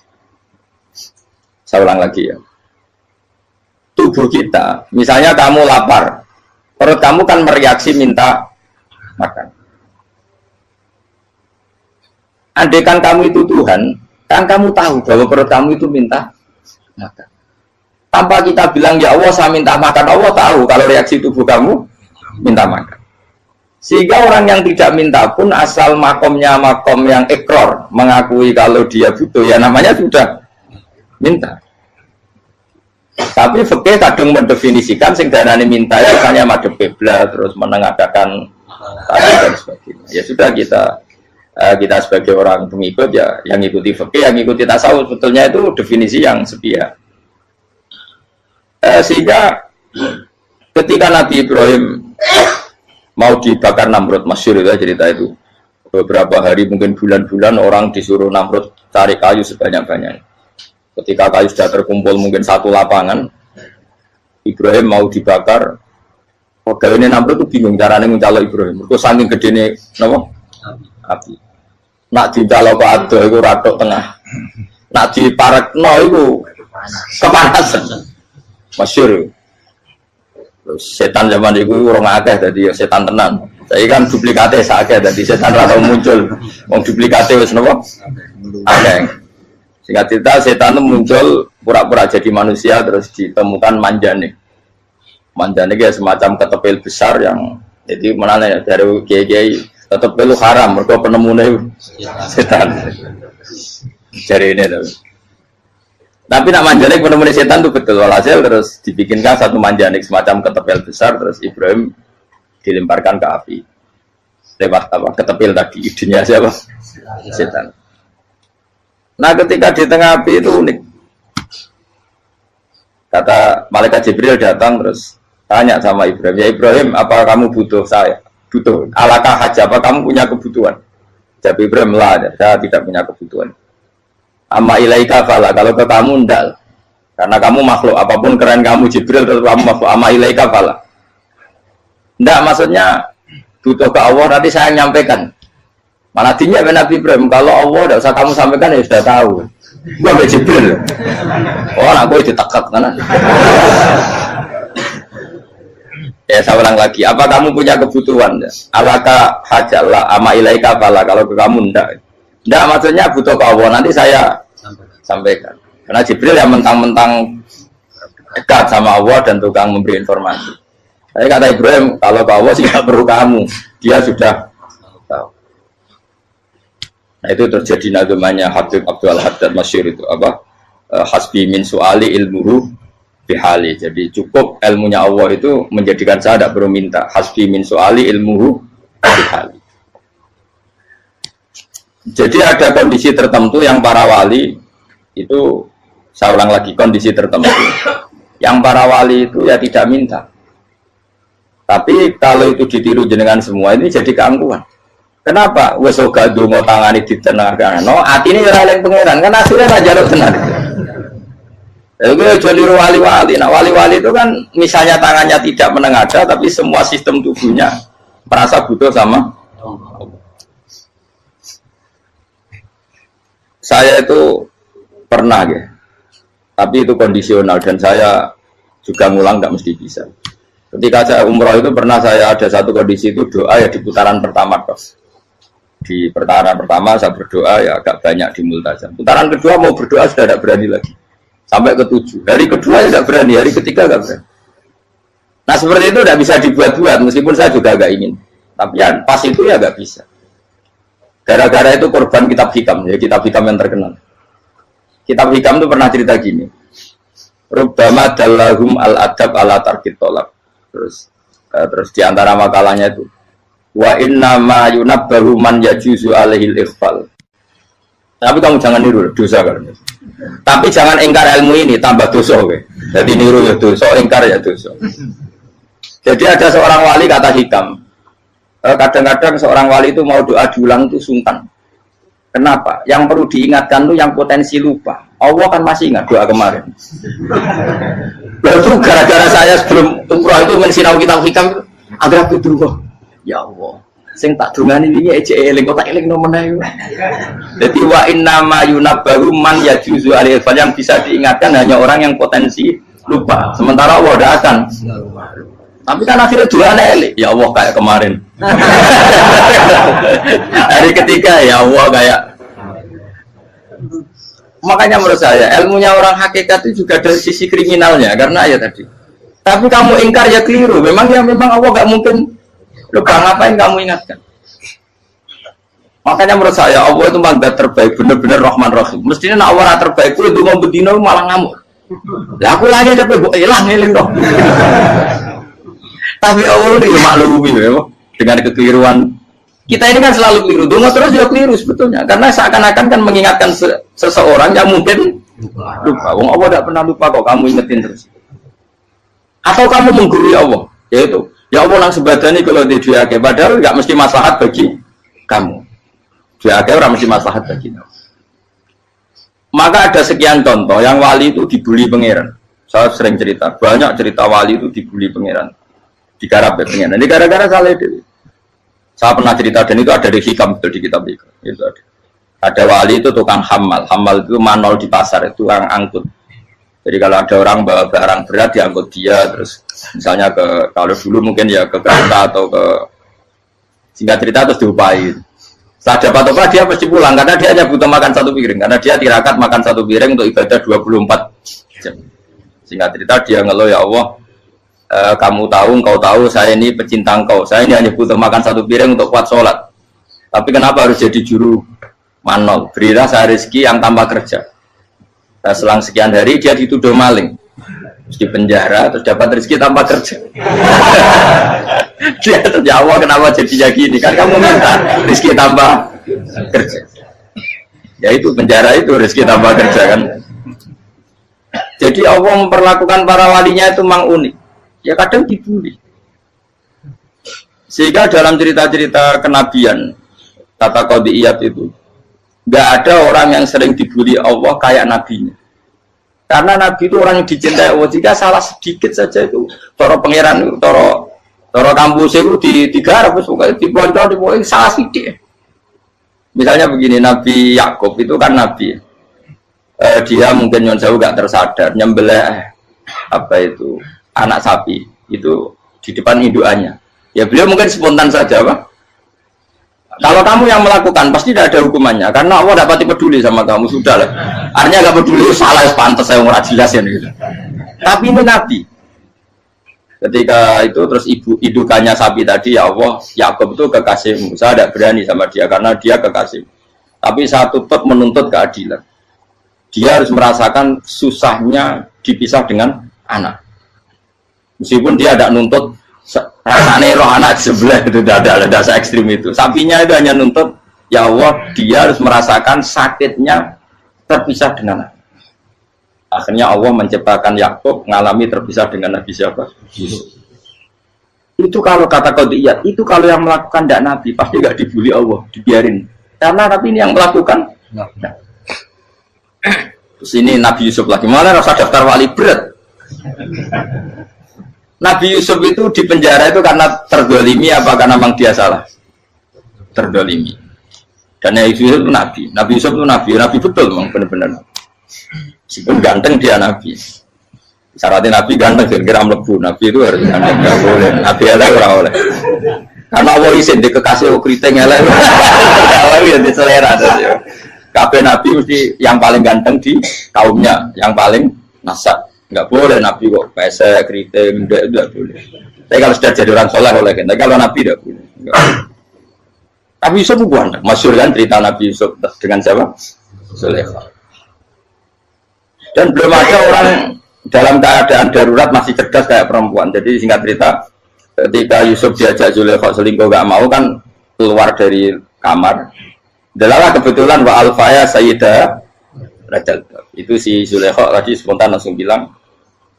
Saya ulang lagi ya. Tubuh kita, misalnya kamu lapar, perut kamu kan mereaksi minta makan. Andaikan kamu itu Tuhan, kan kamu tahu bahwa perut kamu itu minta makan. Tanpa kita bilang ya Allah saya minta makan, Allah tahu kalau reaksi tubuh kamu minta makan. Sehingga orang yang tidak minta pun asal makomnya makom yang ikror, mengakui kalau dia butuh, ya namanya sudah minta. Tapi fikih kadang mendefinisikan sing darane minta itu hanya madhep kiblat terus menengadakan tadi dan sebagainya. Ya sudah kita sebagai orang pengikut ya yang ikuti fikih, yang ikuti tasawuf sebetulnya itu definisi yang sepihak. Sehingga ketika Nabi Ibrahim mau dibakar Namrud, masyhur itu cerita itu. Beberapa hari mungkin bulan-bulan orang disuruh Namrud cari kayu sebanyak-banyaknya. Ketika kayu sudah terkumpul mungkin satu lapangan, Ibrahim mau dibakar. Pegawainya Namrud itu bingung caranya mencalok Ibrahim. Mereka saking gedene napa? Api. Nak dicalok ke ado itu ratok tengah. Nak diparekno itu kepanasan. Masyhur. Terus setan zaman itu orang akeh dadi setan tenan. Saya kan duplikatnya sakit, jadi setan rata muncul. Wong duplikatnya wis napa? Akeh. Singkat cerita setan itu muncul pura-pura jadi manusia terus ditemukan manjane. Manjane kayak semacam ketepil besar yang jadi mana ya dari kiai-kiai ketepil haram, mereka penemunya setan. Jadi ini tuh. Tapi nak manjanik penemunya setan itu betul. Walhasil terus dibikinkan satu manjanik semacam ketepil besar terus Ibrahim dilemparkan ke api lewat apa ketepil tadi idenya siapa setan. Nah ketika di tengah api itu unik, kata malaikat Jibril datang terus tanya sama Ibrahim, ya Ibrahim apa kamu butuh saya, butuh alakah haja, apa kamu punya kebutuhan? Jawab Ibrahim lah, saya tidak punya kebutuhan. Amma ilaika fala, kalau ke kamu ndak, karena kamu makhluk apapun keren kamu Jibril tetap kamu makhluk. Amma ilaika fala. Nggak, maksudnya butuh ke Allah nanti saya nyampaikan. Malah dinya Nabi Ibrahim kalau Allah tidak usah kamu sampaikan ya sudah tahu. Gua be Jibril. Oh, aku ditekak kan. Ya saya ulang lagi. Apa kamu punya kebutuhan? Alaka hajalah ama ilaika fala, kalau ke kamu ndak. Ndak maksudnya butuh ke Allah nanti saya sampaikan. Karena Jibril yang mentang-mentang dekat sama Allah dan tukang memberi informasi. Saya kata Ibrahim, kalau ke Allah sih tidak perlu kamu, dia sudah tahu. Nah itu terjadi nazamanya Habib Abdul Haddad masyhur itu apa? Hasbi min su'ali ilmuhu bihali. Jadi cukup ilmunya Allah itu menjadikan saya tidak perlu minta. Hasbi min su'ali ilmuhu bihali. Jadi ada kondisi tertentu yang para wali itu, saya ulang lagi, kondisi tertentu yang para wali itu ya tidak minta. Tapi kalau itu ditiru jenengan semua ini jadi keangkuhan. Kenapa? Wes ora ndonga tangane ditenangkan. No, atine ora eling pangeran. Kan asline ora njaluk tenan. Itu jadi wali-wali. Nah, wali-wali itu kan misalnya tangannya tidak menengadah tapi semua sistem tubuhnya merasa butuh sama Allah. Saya itu pernah ya. Tapi itu kondisional dan saya juga ngulang enggak mesti bisa. Ketika saya umroh itu pernah saya ada satu kondisi itu doa ya di putaran pertama kos. Di putaran pertama saya berdoa ya agak banyak di multazam. Putaran kedua mau berdoa sudah tidak berani lagi. Sampai ke-7. Hari kedua ya tidak berani, hari ketiga tidak berani. Nah seperti itu tidak bisa dibuat-buat meskipun saya juga agak ingin. Tapi ya pas itu ya nggak bisa. Gara-gara itu korban kitab hikam, ya kitab hikam yang terkenal. Kitab hikam itu pernah cerita gini. Rubbama dallahum al-adab ala tarkit tolak. Terus di antara makalahnya itu wa inna ma yunabbahu man yajuzu alaihil ikhfal. Tapi kamu jangan niru dosa kan. Tapi jangan ingkar ilmu ini tambah dosa kowe. Jadi niru ya dosa, ingkar ya dosa. Jadi ada seorang wali kata hikam. Kadang-kadang seorang wali itu mau doa diulang itu sungkan. Kenapa? Yang perlu diingatkan itu yang potensi lupa. Allah kan masih ingat doa kemarin. Lalu gara-gara saya sebelum umroh itu mensinau kitab hikam agar aku dulu. Ya Allah, sing tak dungani ini ece eling kok tak eling nomene. Jadi wa inna ma yunabbahu man yajuzu alaihi, yang bisa diingatkan hanya orang yang potensi lupa. Sementara Allah tidak akan. Tapi kan akhirnya doa eling. Ya Allah kayak kemarin. Hari ketiga ya Allah kayak. Makanya menurut saya ilmunya orang hakikat itu juga dari sisi kriminalnya karena ya tadi. Tapi kamu ingkar ya keliru. Memang Allah nggak mungkin. Lupa ngapain kamu ingatkan? Makanya menurut saya Allah itu mandat terbaik, benar-benar Rahman Rahim. Mestinya nak Allah terbaik itu mau bedino malah ngamuk. Lah aku lagi tapi mbok ilang eling dong. Tapi Allah itu maklumi ya, dengan kekeliruan. Kita ini kan selalu keliru, donga terus juga keliru sebetulnya. Karena seakan-akan kan mengingatkan seseorang yang mungkin lupa. Wong Allah tidak pernah lupa kok, kamu ingetin terus. Atau kamu menggurui Allah, yaitu ya Allah nang sebadani kalau di duake, padahal nggak mesti maslahat bagi kamu. Duake orang mesti maslahat bagi kamu. Maka ada sekian contoh yang wali itu dibully pangeran. Saya sering cerita, banyak cerita wali itu dibully pangeran, digarap ya pangeran. Ini gara-gara salah itu. Saya pernah cerita dan itu ada di hikam di kitab itu. Itu ada. Ada wali itu tukang hamal. Hamal itu manol di pasar, itu tukang angkut. Jadi kalau ada orang bawa barang berat diangkut dia, terus misalnya ke kalau dulu mungkin ya ke kereta atau ke singkat cerita terus diupai. Setelah dapat apa dia pasti pulang karena dia hanya butuh makan satu piring karena dia tirakat makan satu piring untuk ibadah 24 jam. Singkat cerita dia ngeluh ya Allah, kamu tahu, engkau tahu saya ini pecinta engkau, saya ini hanya butuh makan satu piring untuk kuat sholat. Tapi kenapa harus jadi juru manol? Berilah saya rezeki yang tanpa kerja. Nah, selang sekian hari dia dituduh maling, terus di penjara, terus dapat rezeki tanpa kerja. Dia terjawab kenapa jadinya gini? Kan kamu minta rezeki tanpa kerja. Ya itu penjara itu rezeki tanpa kerja kan. Jadi Allah memperlakukan para walinya itu memang unik. Ya kadang dibully. Sehingga dalam cerita-cerita kenabian kata qadiyat itu nggak ada orang yang sering dibully Allah kayak nabinya. Karena nabi itu orang yang dicintai Allah. Jika salah sedikit saja itu toro pangeran, toro kampus itu digarap, pokoknya dibontor, salah sedikit. Misalnya begini, Nabi Yakub itu kan nabi. Dia mungkin nyon jauh nggak tersadar nyembelih apa itu anak sapi itu di depan indukannya. Ya beliau mungkin spontan saja, Pak. Kalau kamu yang melakukan pasti tidak ada hukumannya karena Allah dapat peduli sama kamu sudah lah. Artinya nggak peduli salah pantas saya nggak jelas ya gitu. Tapi ini Nabi. Ketika itu terus indukannya sapi tadi ya Allah Yakub itu kekasihmu. Saya tidak berani sama dia karena dia kekasih. Tapi saya tetap menuntut keadilan. Dia harus merasakan susahnya dipisah dengan anak. Meskipun dia tidak nuntut rasanya roh anak sebelah itu tidak ada ekstrim itu. Sapinya itu hanya nuntut ya Allah dia harus merasakan sakitnya terpisah dengan anak. Akhirnya Allah menciptakan Yakub mengalami terpisah dengan Nabi siapa? Yusuf. Itu kalau kata qadiyat, itu kalau yang melakukan tidak Nabi pasti nggak dibully Allah, dibiarin. Karena Nabi ini yang melakukan. Nah. Terus ini Nabi Yusuf lagi, malah rasa daftar wali berat. Nabi Yusuf itu di penjara itu karena terdolimi apa karena memang dia salah? Terdolimi. Dan Nabi Yusuf itu Nabi. Nabi Yusuf itu Nabi betul memang benar-benar. Meskipun ganteng dia Nabi. Syaratnya Nabi ganteng, kira-kira melebu. Nabi itu harus ganteng, nggak boleh. Nabi elek ora oleh. Karena Allah izin di kekasih keriting elek. Allah yang diselera. Kabeh Nabi mesti yang paling ganteng di kaumnya, yang paling nasab. Nggak boleh Nabi kok pesek, keriting, enggak boleh. Tapi kalau sudah jadi orang soleh boleh kan. Tapi kalau Nabi tidak boleh. Nabi Yusuf bukan, masyhur kan cerita Nabi Yusuf dengan siapa? Zulaikha. Dan belum ada orang dalam keadaan darurat masih cerdas kayak perempuan. Jadi singkat cerita, ketika Yusuf diajak Zulaikha selingkuh gak mau kan keluar dari kamar. Delalah kebetulan wa alfaya sayyidah Rajal. Itu si Zulaikha tadi spontan langsung bilang,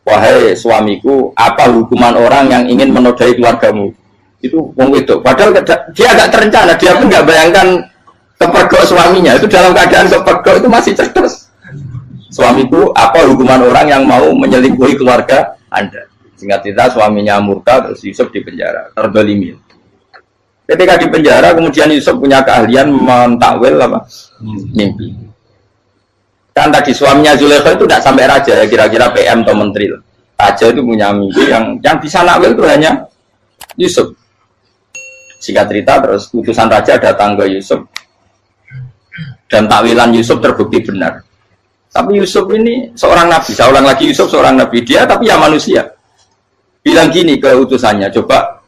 wahai suamiku, apa hukuman orang yang ingin menodai keluargamu? Itu wong wedok. Padahal dia agak terencana, dia pun nggak bayangkan kepergok suaminya. Itu dalam keadaan kepergok itu masih cerdas. Suamiku, apa hukuman orang yang mau menyelingkuhi keluarga Anda? Singkat cerita suaminya murka, terus Yusuf di penjara, terdolimi. Ketika di penjara, kemudian Yusuf punya keahlian mentakwil apa? Mimpi. Kan tadi suaminya Zulaikha itu tidak sampai raja ya, kira-kira PM atau menteri. Raja itu punya mimpi yang bisa nakwil itu hanya Yusuf. Singkat cerita terus utusan raja datang ke Yusuf dan takwilan Yusuf terbukti benar. Tapi Yusuf ini seorang nabi, saya ulang lagi Yusuf seorang nabi dia tapi ya manusia. Bilang gini ke utusannya, coba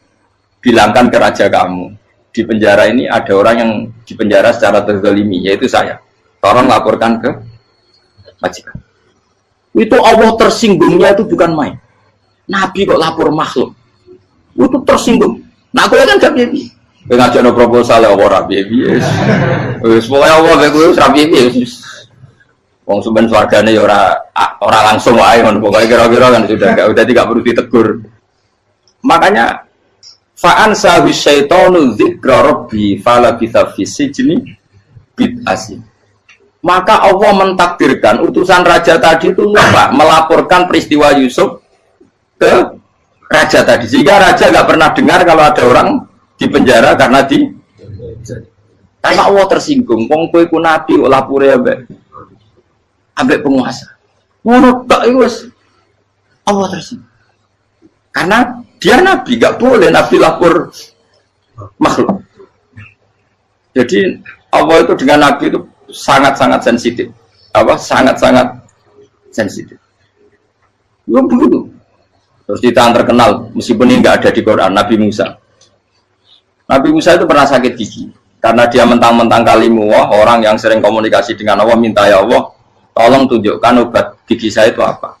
bilangkan ke raja kamu di penjara ini ada orang yang di penjara secara terzalimi yaitu saya. Tolong laporkan ke majikan. Itu Allah tersinggungnya itu bukan main. Nabi kok lapor makhluk. Itu tersinggung. Nah, aku kan gak piye. Kowe ngajakno proposal ya ora piye-piye. Wis pokoke Allah kowe wis ra piye-piye wis. Wong sampean swargane ya ora langsung wae ngono pokoke kira-kira kan sudah enggak perlu ditegur. Makanya fa'an sawi syaitanu dzikra rabbi fala bitha fi sijni bid'asi. Maka Allah mentakdirkan utusan raja tadi itu lupa melaporkan peristiwa Yusuf ke raja tadi, sehingga raja nggak pernah dengar kalau ada orang di penjara karena Allah tersinggung. Wong kowe ku nabi kok lapore ambek penguasa. Ngono tok iku wis Allah tersinggung. Karena dia nabi, nggak boleh nabi lapor makhluk. Jadi Allah itu dengan nabi itu sangat-sangat sensitif. Sangat-sangat sensitif. Ya begitu. Terus kita yang terkenal, meskipun ini nggak ada di Quran, Nabi Musa. Nabi Musa itu pernah sakit gigi karena dia mentang-mentang kalimullah, orang yang sering komunikasi dengan Allah, minta ya Allah, tolong tunjukkan obat gigi saya itu apa.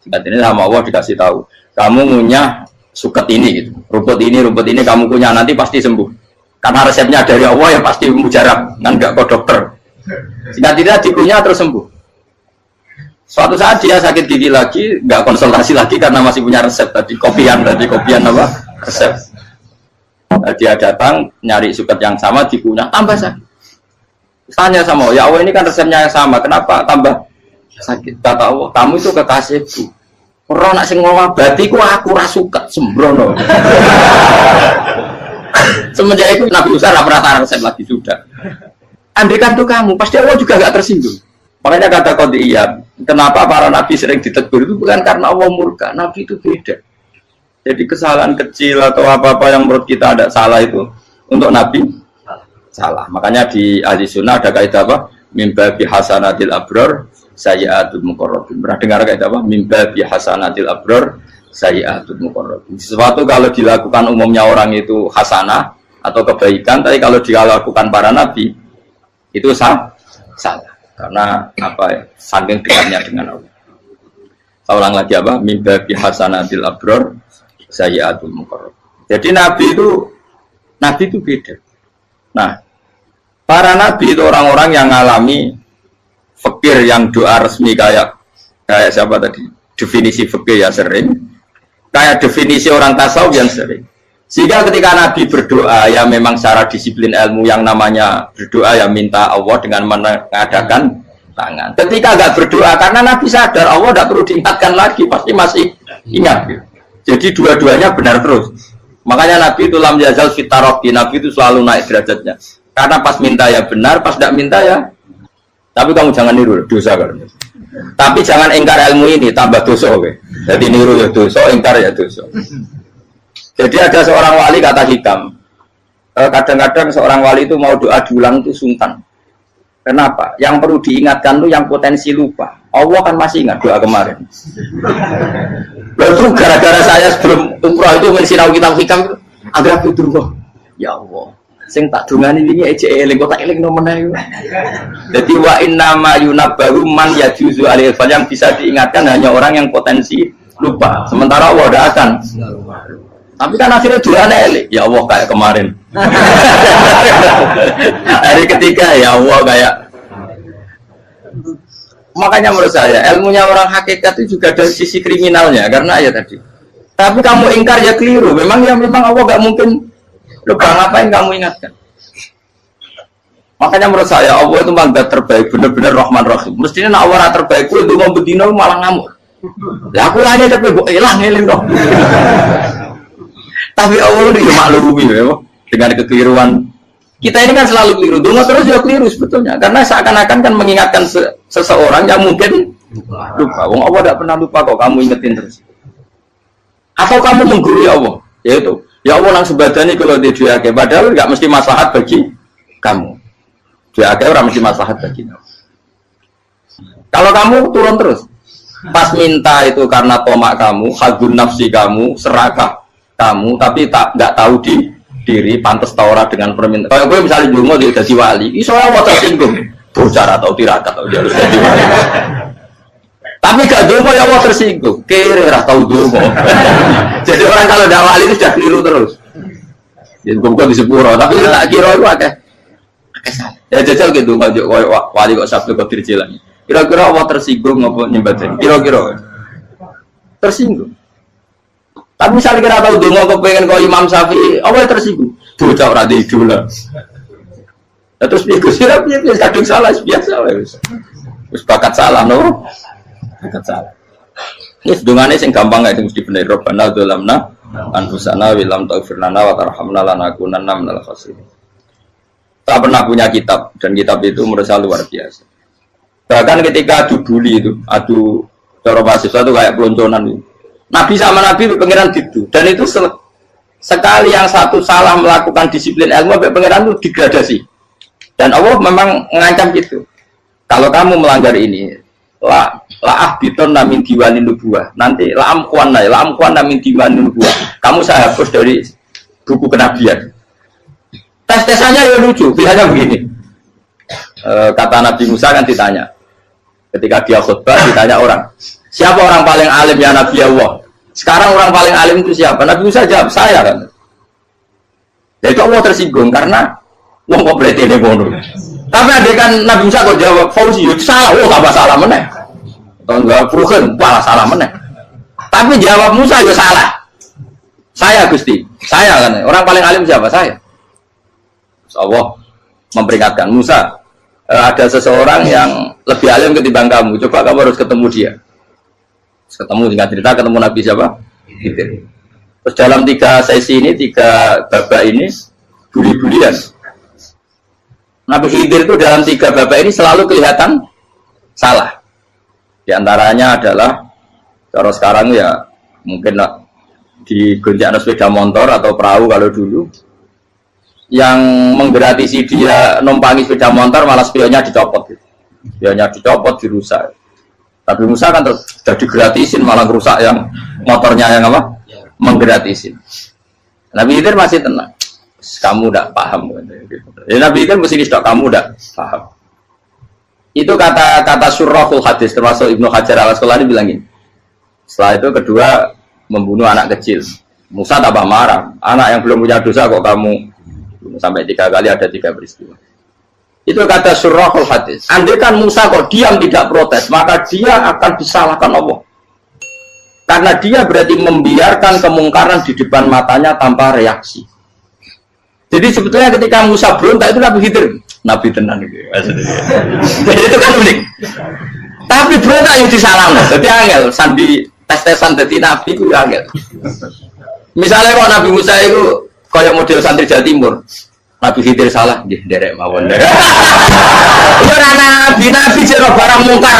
Singkat ini sama Allah dikasih tahu, kamu ngunyah suket ini, gitu. rumput ini kamu kunyah nanti pasti sembuh. Karena resepnya dari Allah ya pasti mujarab, kan nggak kok dokter. Singkat ini dikunyah terus sembuh. Suatu saat dia sakit gigi lagi, nggak konsultasi lagi karena masih punya resep tadi kopian apa resep. Nah, dia datang nyari suket yang sama dikunyah tambah sakit. Tanya sama Allah, ya Allah ini kan resepnya yang sama, kenapa tambah sakit? Kata Allah, kamu itu kekasihku. Orang nak sing ngobati ku aku ra suket sembrono. Semenjak itu Nabi Musa pernah resep lagi sudah. Andaikan tuh kamu, pasti Allah juga nggak tersinggung. Makanya kata Qadiyah, kenapa para nabi sering ditegur itu bukan karena Allah murka, nabi itu beda. Jadi kesalahan kecil atau apa-apa yang menurut kita ada salah itu untuk nabi salah. Makanya di ahli sunnah ada kaidah apa? Mimba bi hasanatil abror sayyi'atul muqarrabin. Pernah dengar kaidah apa? Mimba bi hasanatil abror sayyi'atul muqarrabin. Sesuatu kalau dilakukan umumnya orang itu hasanah atau kebaikan, tapi kalau dilakukan para nabi itu salah. Karena apa ya, saking dekatnya dengan Allah. Saya ulang lagi apa? Mimba bi hasanatil abror sayyi'atul muqarrab. Jadi nabi itu beda. Nah, para nabi itu orang-orang yang mengalami fikir yang doa resmi kayak siapa tadi? Definisi fikir ya sering. Kayak definisi orang tasawuf yang sering. Sehingga ketika Nabi berdoa, ya memang secara disiplin ilmu yang namanya berdoa ya minta Allah dengan mengadakan tangan. Ketika nggak berdoa, karena Nabi sadar Allah tidak perlu diingatkan lagi, pasti masih ingat. Jadi dua-duanya benar terus. Makanya Nabi itu lam yazal fitaroki, Nabi itu selalu naik derajatnya. Karena pas minta ya benar, pas tidak minta ya. Tapi kamu jangan niru dosa kan. Tapi jangan ingkar ilmu ini, tambah dosa. Jadi niru ya dosa, ingkar ya dosa. Jadi ada seorang wali kata hikam, kadang-kadang seorang wali itu mau doa diulang itu sungkan. Kenapa? Yang perlu diingatkan tuh yang potensi lupa. Allah kan masih ingat doa kemarin. Lalu gara-gara saya sebelum umroh itu mensinau kitab hikam, agar aku durung. Ya Allah, sing tak dungani ini aja eling, kok tak eling nomene. Jadi wa inna ma yunabbahu man yajuzu alil fal, yang bisa diingatkan hanya orang yang potensi lupa. Sementara Allah tidak akan. Tapi kan akhirnya doanya elik, ya Allah kayak kemarin. Hari ketiga ya Allah kayak. Makanya menurut saya ilmunya orang hakikat itu juga dari sisi kriminalnya, karena ya tadi. Tapi kamu ingkar ya keliru. Memang Allah nggak mungkin lupa, ngapain kamu ingatkan. Makanya menurut saya Allah itu mandat terbaik, benar-benar Rahman Rahim. Mestinya nak Allah terbaik itu mau bedino malah ngamuk. Ya aku hanya tapi gue hilang dong. Tapi Allah itu maklumi ya, dengan kekeliruan. Kita ini kan selalu keliru, dungo terus ya keliru sebetulnya. Karena seakan-akan kan mengingatkan seseorang yang mungkin lupa. Wong Allah tidak pernah lupa kok, kamu ingetin terus. Atau kamu menggurui Allah, yaitu ya Allah langsung badani kalau dia diake, padahal nggak mesti maslahat bagi kamu. Diake orang mesti maslahat bagi kamu. Kalau kamu turun terus, pas minta itu karena tomak kamu, hadun nafsi kamu, serakah kamu, tapi nggak tahu diri pantas taura dengan permintaan. Kalau gue misalnya dulu mau jadi wali, iso Allah tersinggung, bocor atau tirakat atau dia harus jadi wali. Tapi gak dongo ya Allah tersinggung. Kira ora tau dongo. Jadi orang kalau tidak wali itu sudah keliru terus. Jadi kok di sepuro, tapi tak kira itu akeh. Ya jajal gitu ngajak wali kok Sabtu kok dirjilan. Kira-kira Allah tersinggung ngapa nyembah? Kira-kira tersinggung. Tapi misalnya kira tahu dongo kepengen kok Imam Syafi'i, Allah tersinggung. Bocah ora di idola. Ya terus piye Gus? Ya piye kadung salah biasa wis. Wis bakat salah no. Bakat salah. Wis dongane sing gampang gak mesti bener. Rabbana dzalamna anfusana wa lam taghfir lana wa tarhamna lanakunanna minal khasirin. Tak pernah punya kitab dan kitab itu menurut saya luar biasa. Bahkan ketika adu bully itu, adu cara mahasiswa itu kayak pelonconan itu. Nabi sama Nabi pengiran gitu dan itu sekali yang satu salah melakukan disiplin ilmu sampai pengiran itu degradasi. Dan Allah memang mengancam gitu. Kalau kamu melanggar ini, la ahbiton namin diwani nubuah. Nanti la amkuan namin diwani nubuah. Kamu saya hapus dari buku kenabian. Tes-tesannya ya lucu, pilihannya begini. Kata Nabi Musa kan ditanya. Ketika dia khutbah ditanya orang, siapa orang paling alim ya Nabi Allah? Sekarang orang paling alim itu siapa? Nabi Musa jawab, saya kan. Jadi Allah tersinggung karena wong kok berarti ini bodoh. Tapi ada kan Nabi Musa kok jawab Fauzi, salah, tambah salah meneh. Atau enggak Furukan, malah salah meneh. Tapi jawab Musa ya salah. Saya Gusti, saya kan. Orang paling alim siapa? Saya. Allah memperingatkan Musa, ada seseorang yang lebih alim ketimbang kamu. Coba kamu harus ketemu dia. Ketemu dengan cerita ketemu Nabi siapa? Khidir. Terus dalam 3 sesi ini, 3 babak ini buli-bulian. Nabi Khidir itu dalam 3 babak ini selalu kelihatan salah. Di antaranya adalah cara sekarang ya mungkin di gonjak sepeda motor atau perahu kalau dulu yang menggratisi dia numpangi sepeda motor malah spionnya dicopot gitu. Spionnya dicopot, dirusak. Tapi Musa kan sudah digratisin malah rusak yang motornya yang apa? Menggratisin. Nabi Khidir masih tenang. Kamu tidak paham. Ya, Nabi Khidir mesti distok kamu tidak paham. Itu kata surahul hadis termasuk Ibnu Hajar al-Asqalani bilang gini. Setelah itu kedua membunuh anak kecil. Musa tambah marah. Anak yang belum punya dosa kok kamu sampai 3 kali ada 3 peristiwa. Itu kata surahul hadis. Andai kan Musa kok diam tidak protes, maka dia akan disalahkan Allah. Karena dia berarti membiarkan kemungkaran di depan matanya tanpa reaksi. Jadi sebetulnya ketika Musa berontak itu Nabi Khidir, Nabi tenang gitu. Jadi itu kan unik. Tapi berontak yang disalahkan. Jadi angel sandi tes-tesan jadi Nabi itu angel. Misalnya kalau Nabi Musa itu kayak model santri Jawa Timur, Nabi Khidir salah, derek mawon. Ya nabi jero barang mungkar.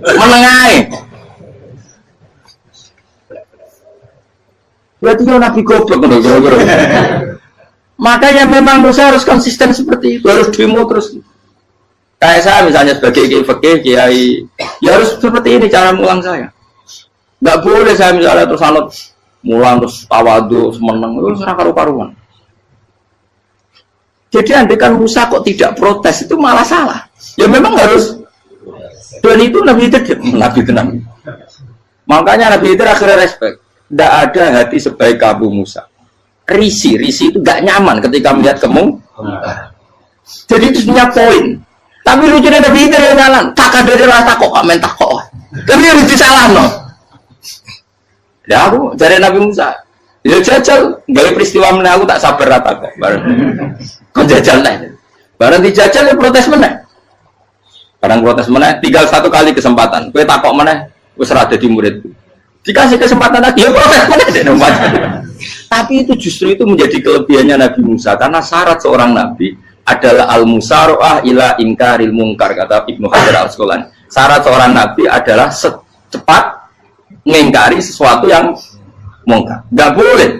Menengae. Berarti ya Nabi goblok kira-kira. Makanya memang Musa harus konsisten seperti itu, harus demo terus. Kayak saya misalnya sebagai kiai, ya harus seperti ini cara mulang saya. Nggak boleh saya misalnya terus anut mulang terus tawadu semeneng terus karu-karuan. Jadi andaikan Musa kok tidak protes itu malah salah. Ya memang harus. Dan itu Nabi Khidir, Nabi tenang. Makanya Nabi Khidir akhirnya respect. Tidak ada hati sebaik kamu Musa. Risi itu gak nyaman ketika melihat kamu. Jadi itu punya poin. Tapi lucunya Nabi Khidir yang jalan. Tak ada rasa kok minta kok. Tapi harus disalah no. Ya aku dari Nabi Musa. Ya jajal, gaya peristiwa meneh aku tak sabar rata kok. Kok jajal nih. Barang dijajal ya protes meneh. Barang protes meneh, tinggal 1 kali kesempatan. Kowe takok meneh, wis ora dadi muridku. Dikasih kesempatan lagi, ya protes meneh dek nomor. Tapi itu justru itu menjadi kelebihannya Nabi Musa karena syarat seorang nabi adalah al-musara'ah ila inkaril munkar kata Ibnu Hajar al-Asqalani. Syarat seorang nabi adalah secepat mengingkari sesuatu yang mungkar. Enggak boleh.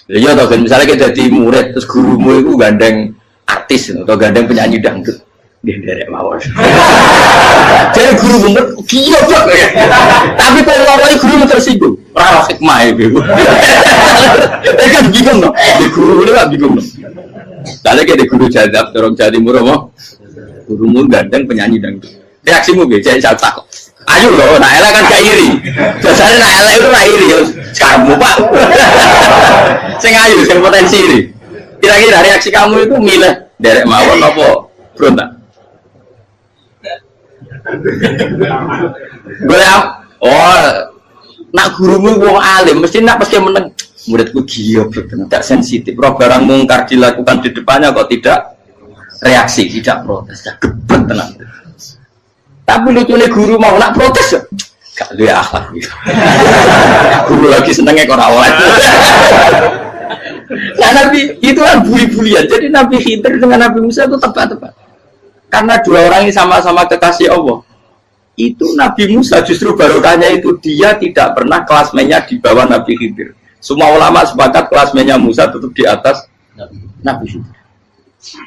Ya toh misalnya kita jadi murid terus gurumu itu gandeng artis atau gandeng penyanyi dangdut. Dia derek mawon. Jadi guru bener gila kok. Tapi kalau orang guru tersinggung, ora hikmah itu. Kan bingung no. Di guru itu kan bingung no. Kalau kayak di guru jadab, orang Jawa Timur apa? Gurumu gandeng penyanyi dangdut. Reaksimu piye? Jadi saya takut. Ayo loh, nak elek kan gak iri. Biasanya nak elek itu nak iri. Kamu Pak. Sing ayu, sing potensi iri. Kira-kira reaksi kamu itu milih derek mawon apa berontak? Nak gurumu wong alim, mesti nak pasti meneng. Muridku giok, tidak sensitif. Roh barang mungkar dilakukan di depannya kok tidak reaksi, tidak protes, tidak gebet tenang. Tapi lucunya guru mau nak protes, gak ada akhlak. Guru lagi senengnya kok rawat. Nah Nabi itu kan buli-bulian. Jadi Nabi Khidir dengan Nabi Musa itu tepat-tepat. Karena dua orang ini sama-sama kekasih Allah. Itu Nabi Musa justru barokahnya itu dia tidak pernah kelasmennya di bawah Nabi Khidir. Semua ulama sepakat kelasmennya Musa tetap di atas Nabi Khidir.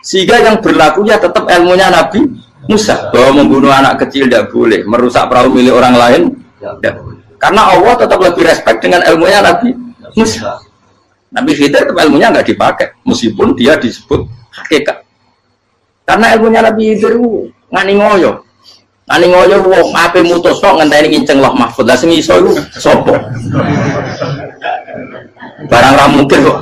Sehingga yang berlakunya tetap ilmunya Nabi Musa, bahwa membunuh anak kecil tidak boleh, merusak perahu milik orang lain tidak boleh. Karena Allah tetap lebih respect dengan ilmunya Nabi Musa. Nabi Khidir tetap ilmunya nggak dipakai, meskipun dia disebut hakikat. Karena ilmunya Nabi Khidir ngani ngoyo, wong ape mutus kok ngenteni kinceng loh mahfud. Lah sing iso iku sapa? Barang ra mungkin kok.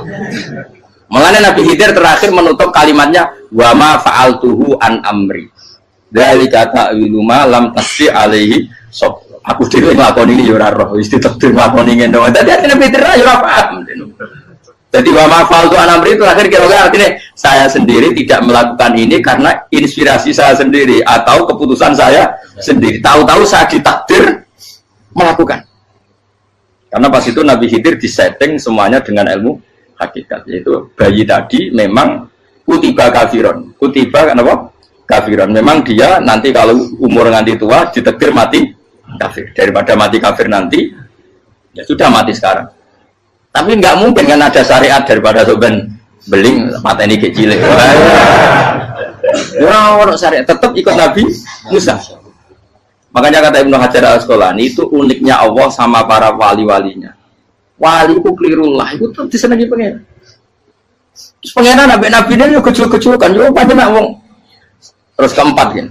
Makanya Nabi Khidir terakhir menutup kalimatnya wa ma fa'altuhu an amri. Dzalika ta'wilu ma lam tasdi alaihi sob. Aku dhewe nglakoni iki ya ora roh, wis ditakdir nglakoni ngene. Dadi Nabi Khidir ya ora paham. Jadi wa ma fa'altu an amri itu akhir kira-kira artinya saya sendiri tidak melakukan ini karena inspirasi saya sendiri atau keputusan saya sendiri. Tahu-tahu saya ditakdir melakukan. Karena pas itu Nabi Khidir disetting semuanya dengan ilmu hakikat, yaitu bayi tadi memang kutiba kafiron, kutiba kenapa? Kafiron. Memang dia nanti kalau umur nganti tua ditakdir mati kafir. Daripada mati kafir nanti, ya sudah mati sekarang. Tapi nggak mungkin kan ada syariat daripada soben beling mateni kecil. Orang syariat tetap ikut Nabi Musa. Makanya kata Ibnu Hajar Al-Asqalani itu uniknya Allah sama para wali-walinya. Wali ku klirullah itu tetap disenangi pengen. Terus pengenan nabi ini kecil-kecil kan, yo pada nak wong. Terus keempat kan.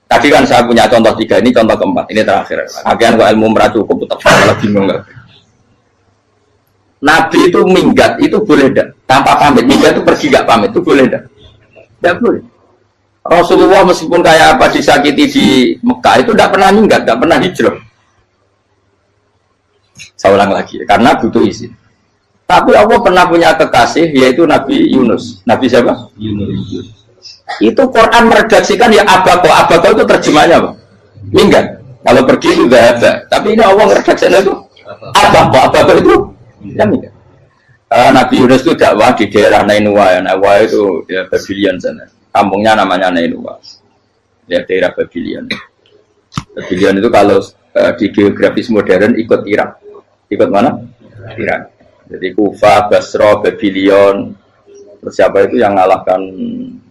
Tadi kan saya punya contoh 3, ini contoh keempat, ini terakhir. Agian kok ilmu merah cukup tetap salah bingung nggak? Nabi itu minggat itu boleh tidak? Tanpa pamit, minggat itu pergi nggak pamit itu boleh tidak? Tidak boleh. Rasulullah meskipun kayak apa disakiti di Mekah itu tidak pernah minggat, tidak pernah hijrah. Saya ulang lagi, karena butuh izin. Tapi Allah pernah punya kekasih yaitu Nabi Yunus. Nabi siapa? Yunus. Itu Quran meredaksikan ya abako. Abako itu terjemahnya apa? Minggat. Kalau pergi itu tidak ada. Tapi ini Allah meredaksikan itu abako. Abako itu ya minggat. Nabi Yunus itu dakwah di daerah Nainua. Nainua itu ya Babylon sana. Kampungnya namanya Nainua. Ya daerah Babylon. Babylon itu kalau di geografis modern ikut Irak. Ikut mana? Irak. Jadi Kufa, Basra, Babylon. Terus siapa itu yang ngalahkan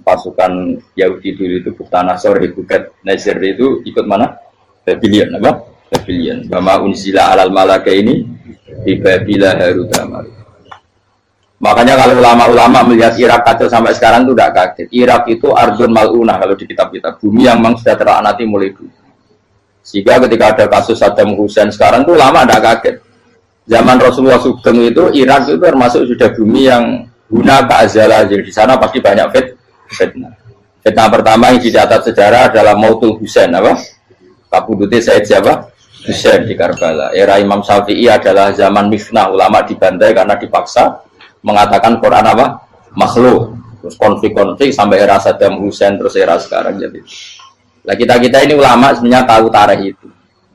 pasukan Yahudi dulu itu Buktanasor, Hebukat, Nasir itu ikut mana? Babylon, apa? Babylon. Bama unzila alal malaka ini di Babila Harutama. Makanya kalau ulama-ulama melihat Irak kacau sampai sekarang itu tidak kaget. Irak itu Ardun Mal'unah kalau di kitab-kitab. Bumi yang memang sudah terlaknati mulai dulu. Sehingga ketika ada kasus Saddam Hussein sekarang itu ulama tidak kaget. Zaman Rasulullah Sugeng itu Irak itu termasuk sudah bumi yang guna keazalah. Jadi di sana pasti banyak fitnah. Fitnah pertama yang dicatat sejarah adalah Mautul Husain, apa? Kabudutnya Said siapa? Husain di Karbala. Era Imam Syafi'i adalah zaman mifnah, ulama dibantai karena dipaksa mengatakan Quran apa? Makhluk. Terus konflik-konflik sampai era Saddam Hussein terus era sekarang jadi. Lah kita ini ulama sebenarnya tahu tarikh itu.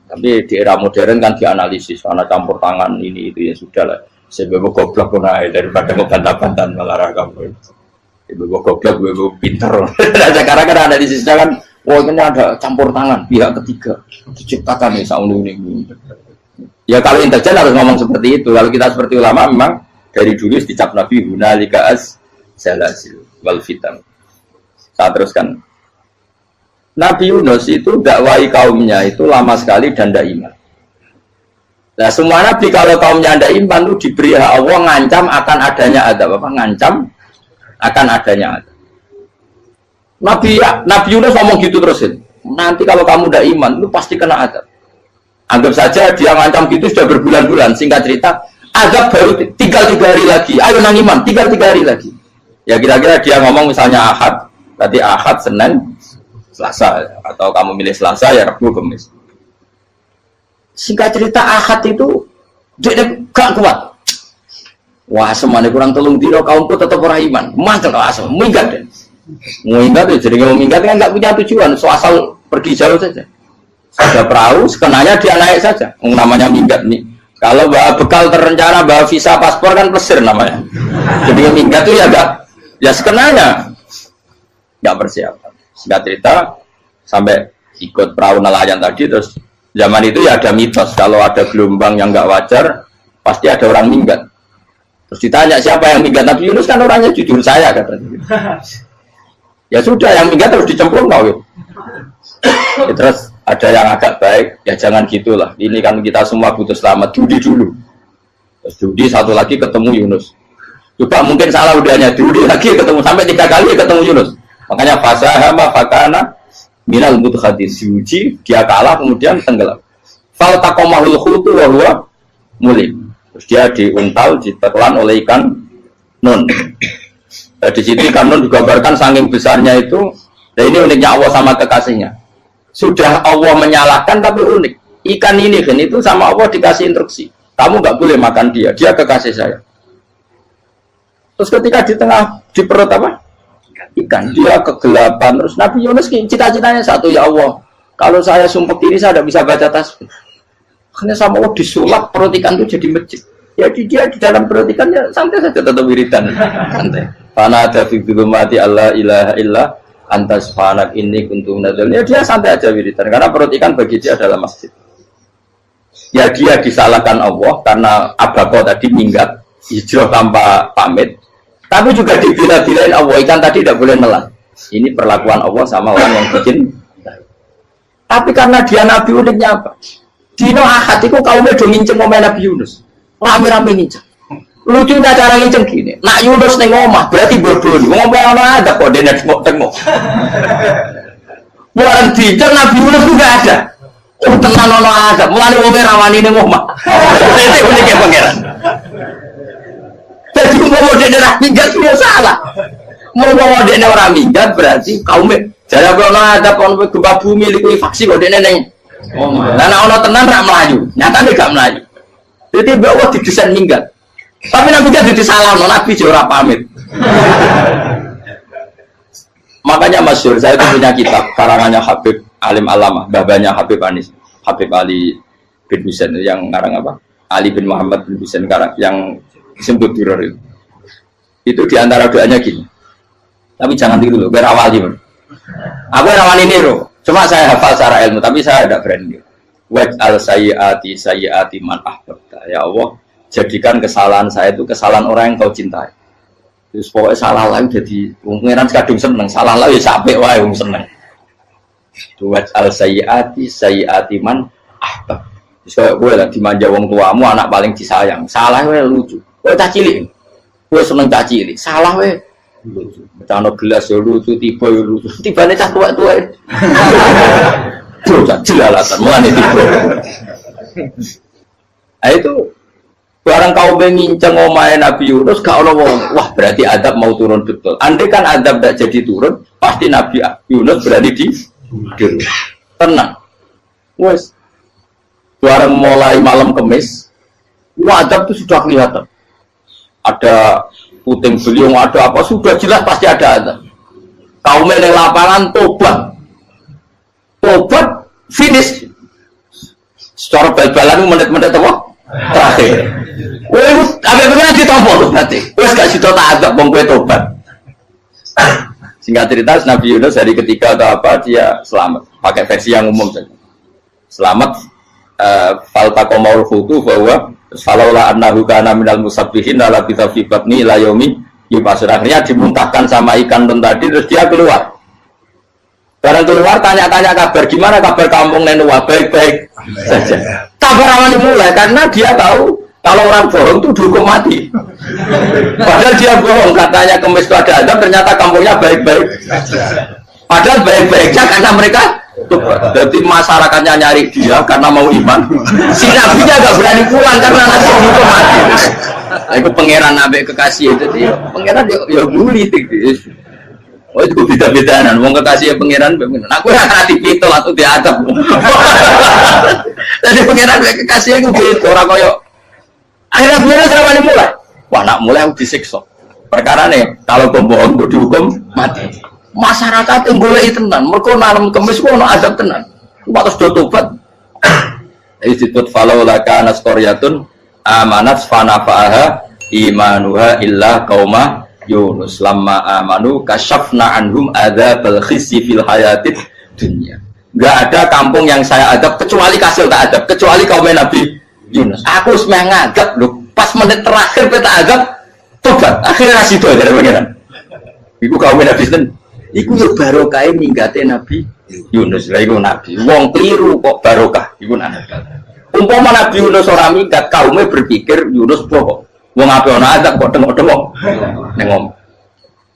Tapi di era modern kan dianalisis karena campur tangan ini itu ya sudah lah. Sebab goblok pun daripada ngebantah-bantahan malah kamu. Ibu goblok, ibu pinter. Sekarang kan analisisnya kan, wah ini ada campur tangan pihak ketiga diciptakan nih saunu ini. Ya kalau intelijen harus ngomong seperti itu. Kalau kita seperti ulama memang dari dulu dicap Nabi hunalika az-zalazil wal fitan. Saya teruskan. Nabi Yunus itu dakwai kaumnya itu lama sekali dan tidak iman. Nah semua nabi kalau kaumnya tidak iman itu diberi hak Allah ngancam akan adanya adab apa? Ngancam akan adanya adab. Nabi Yunus ngomong gitu terusin. nanti kalau kamu udah iman, lu pasti kena azab. Anggap saja dia ngancam gitu sudah berbulan-bulan. Singkat cerita, azab baru tinggal 3 hari lagi. Ayo nang iman, tinggal 3 hari lagi. Ya kira-kira dia ngomong misalnya Ahad, berarti Ahad, Senin, Selasa. Atau kamu milih Selasa, ya Rabu, Kamis. Singkat cerita Ahad itu dia gak kuat. Wah, semuanya kurang tolong dino kaumku tetap orang iman. Mantel asal, minggat deh. Minggat ya, jadi mau minggat kan nggak punya tujuan, so asal pergi jauh saja. Ada perahu, sekenanya dia naik saja. Namanya minggat nih. Kalau bawa bekal terencana, bawa visa, paspor kan plesir namanya. Jadi minggat itu ya enggak, ya sekenanya nggak persiapan. Singkat cerita sampai ikut perahu nelayan tadi, terus zaman itu ya ada mitos kalau ada gelombang yang nggak wajar, pasti ada orang minggat. Terus ditanya siapa yang minggat, Nabi Yunus kan orangnya jujur saya katanya. Ya sudah, yang minggat harus dicemplung kau. Ya, terus ada yang agak baik, ya jangan gitulah. Ini kan kita semua butuh selamat. Judi dulu. Terus judi satu lagi ketemu Yunus. Coba mungkin salah udahnya, judi lagi ketemu sampai 3 kali ketemu Yunus. Makanya fasahama fakana minal mudkhadin, diuji, dia kalah kemudian tenggelam. Fal taqamahul khutu wa huwa mulim. Terus dia diuntal, ditelan oleh ikan nun. Di situ ikan nun digambarkan saking besarnya itu. Dan ini uniknya Allah sama kekasihnya. Sudah Allah menyalahkan tapi unik. Ikan ini kan itu sama Allah dikasih instruksi. Kamu nggak boleh makan dia. Dia kekasih saya. Terus ketika di tengah di perut apa? Ikan. Dia kegelapan. Terus Nabi Yunus cita-citanya satu, ya Allah. Kalau saya sumpah diri saya tidak bisa baca tasbih. Hanya sama Allah disulap perut ikan itu jadi masjid. Jadi dia di dalam perut ikan ya santai saja tetap wiridan. Santai. Fana ada fi dzulumati alla ilaha illa anta subhanak inni kuntu minadz zalimin. Ya dia santai aja wiridan karena perut ikan bagi dia adalah masjid. Ya dia disalahkan Allah karena abako tadi minggat hijrah tanpa pamit. Tapi juga dibila-bilain Allah, ikan tadi tidak boleh nelan. Ini perlakuan Allah sama orang yang bikin. Tapi karena dia Nabi uniknya apa? Dino Ahad itu kaumnya udah nginceng ngomel Nabi Yunus. Rame-rame nginceng. Lucunya cara nginceng gini. Nak Yunus ning omah berarti bodoh. Ngomel ana ada kok dene tengok-tengok. Bukan dinceng Nabi Yunus juga ada. Oh tenan ana ada. Mulane wong rawani ning omah. Itu uniknya pangeran. Jadi mau dene ra minggat dia salah. Mau dene ora minggat berarti kaumnya jare ana ada kon gempa bumi liku faksi kok dene ning omah. Lah nek ana tenan ra mlayu. Nyatane gak mlayu. Jadi bahwa didesain minggat. Tapi Nabi kan disalahno, Nabi ora pamit. Makanya masyhur, saya itu punya kitab karangannya Habib Alim Alamah, babanya Habib Anis, Habib Ali bin Husain yang ngarang apa? Ali bin Muhammad bin Husain karang yang disebut duror itu. Itu diantara doanya gini. Tapi jangan tiru loh, biar awal gimana. Aku rawan ini loh. Cuma saya hafal secara ilmu, tapi saya tidak berani. Waj'al sayyiati man ahbabta. Ya Allah, jadikan kesalahan saya itu kesalahan orang yang kau cintai. Terus pokoknya salah lain jadi pengiran kadung seneng, salah lain ya sampai wae wong seneng. Waj'al sayyiati man ahbab. Terus kayak gue lah dimanja wong tuamu, anak paling disayang. Salah wae lucu. Kowe tak cilik. Kowe seneng tak cilik. Salah wae lucu. Becano gelas ya lucu, tiba ya lucu. Tibane cah tuwek-tuwek. Terus jelalatan mulane tiba. Nah itu barang kau menginceng omahe Nabi Yunus gak ono wong. Wah, berarti adab mau turun betul. Andai kan adab tidak jadi turun, pasti Nabi Yunus berada di tenang. Wes. Barang mulai malam Kamis, adab itu sudah kelihatan. Ada puting beliung, ada apa sudah jelas pasti ada adab. Kaum yang lapangan tobat finish. Secara bal-balan menit-menit apa? Terakhir. Wes, apa ditompo tuh berarti. Wes gak sida tak adab wong kowe tobat. Singkat cerita Nabi Yunus hari ketiga atau apa dia selamat. Pakai versi yang umum saja. Selamat fal taqamaul khutu bahwa falaula annahu kana minal musabbihin la bi batni ila yaumi yub'atsun. Akhirnya dimuntahkan sama ikan tadi terus dia keluar. Barang keluar tanya-tanya kabar gimana kabar kampung Nenua, baik-baik saja. Kabar awal dimulai karena dia tahu kalau orang bohong itu dihukum mati. Padahal dia bohong katanya Kemis itu ada azab, ternyata kampungnya baik-baik. Padahal baik-baiknya karena mereka tobat. Jadi masyarakatnya nyari dia karena mau iman. Si nabinya gak berani pulang karena nanti itu mati. Aku pangeran nabi kekasih itu dia. Pangeran ya guli tinggi. Oh itu beda-bedaan. Wong kekasih pangeran. Aku yang hati pitol atau diadab. Jadi pangeran kekasih aku gitu. Orang koyo. Akhirnya pangeran sama mulai. Wah nak mulai aku disiksa. Perkara nih kalau pembohong itu dihukum mati. Masyarakat yang boleh tenan. Mereka nalam kemis kok azab tenan. Batas do tobat. Institut falau laka naskoryatun amanat fanafa'aha imanuha illa qauma Yunus lamma amanu kasyafna anhum adzabal khizyi fil hayatid dunya. Enggak ada kampung yang saya adab kecuali kasil tak adab, kecuali kaum Nabi Yunus. Aku semeh ngadab lho, pas menit terakhir peta adab tobat. Akhirnya sido dari pangeran. Iku kaum Nabi sinten? Iku yo barokah minggate Nabi Yunus. Lah iku nabi. Wong kliru kok barokah iku nabi. Umpama Nabi Yunus ora minggat, kaumnya berpikir Yunus bohong. Wong ape ana azab kok tengok-tengok ning ngomong.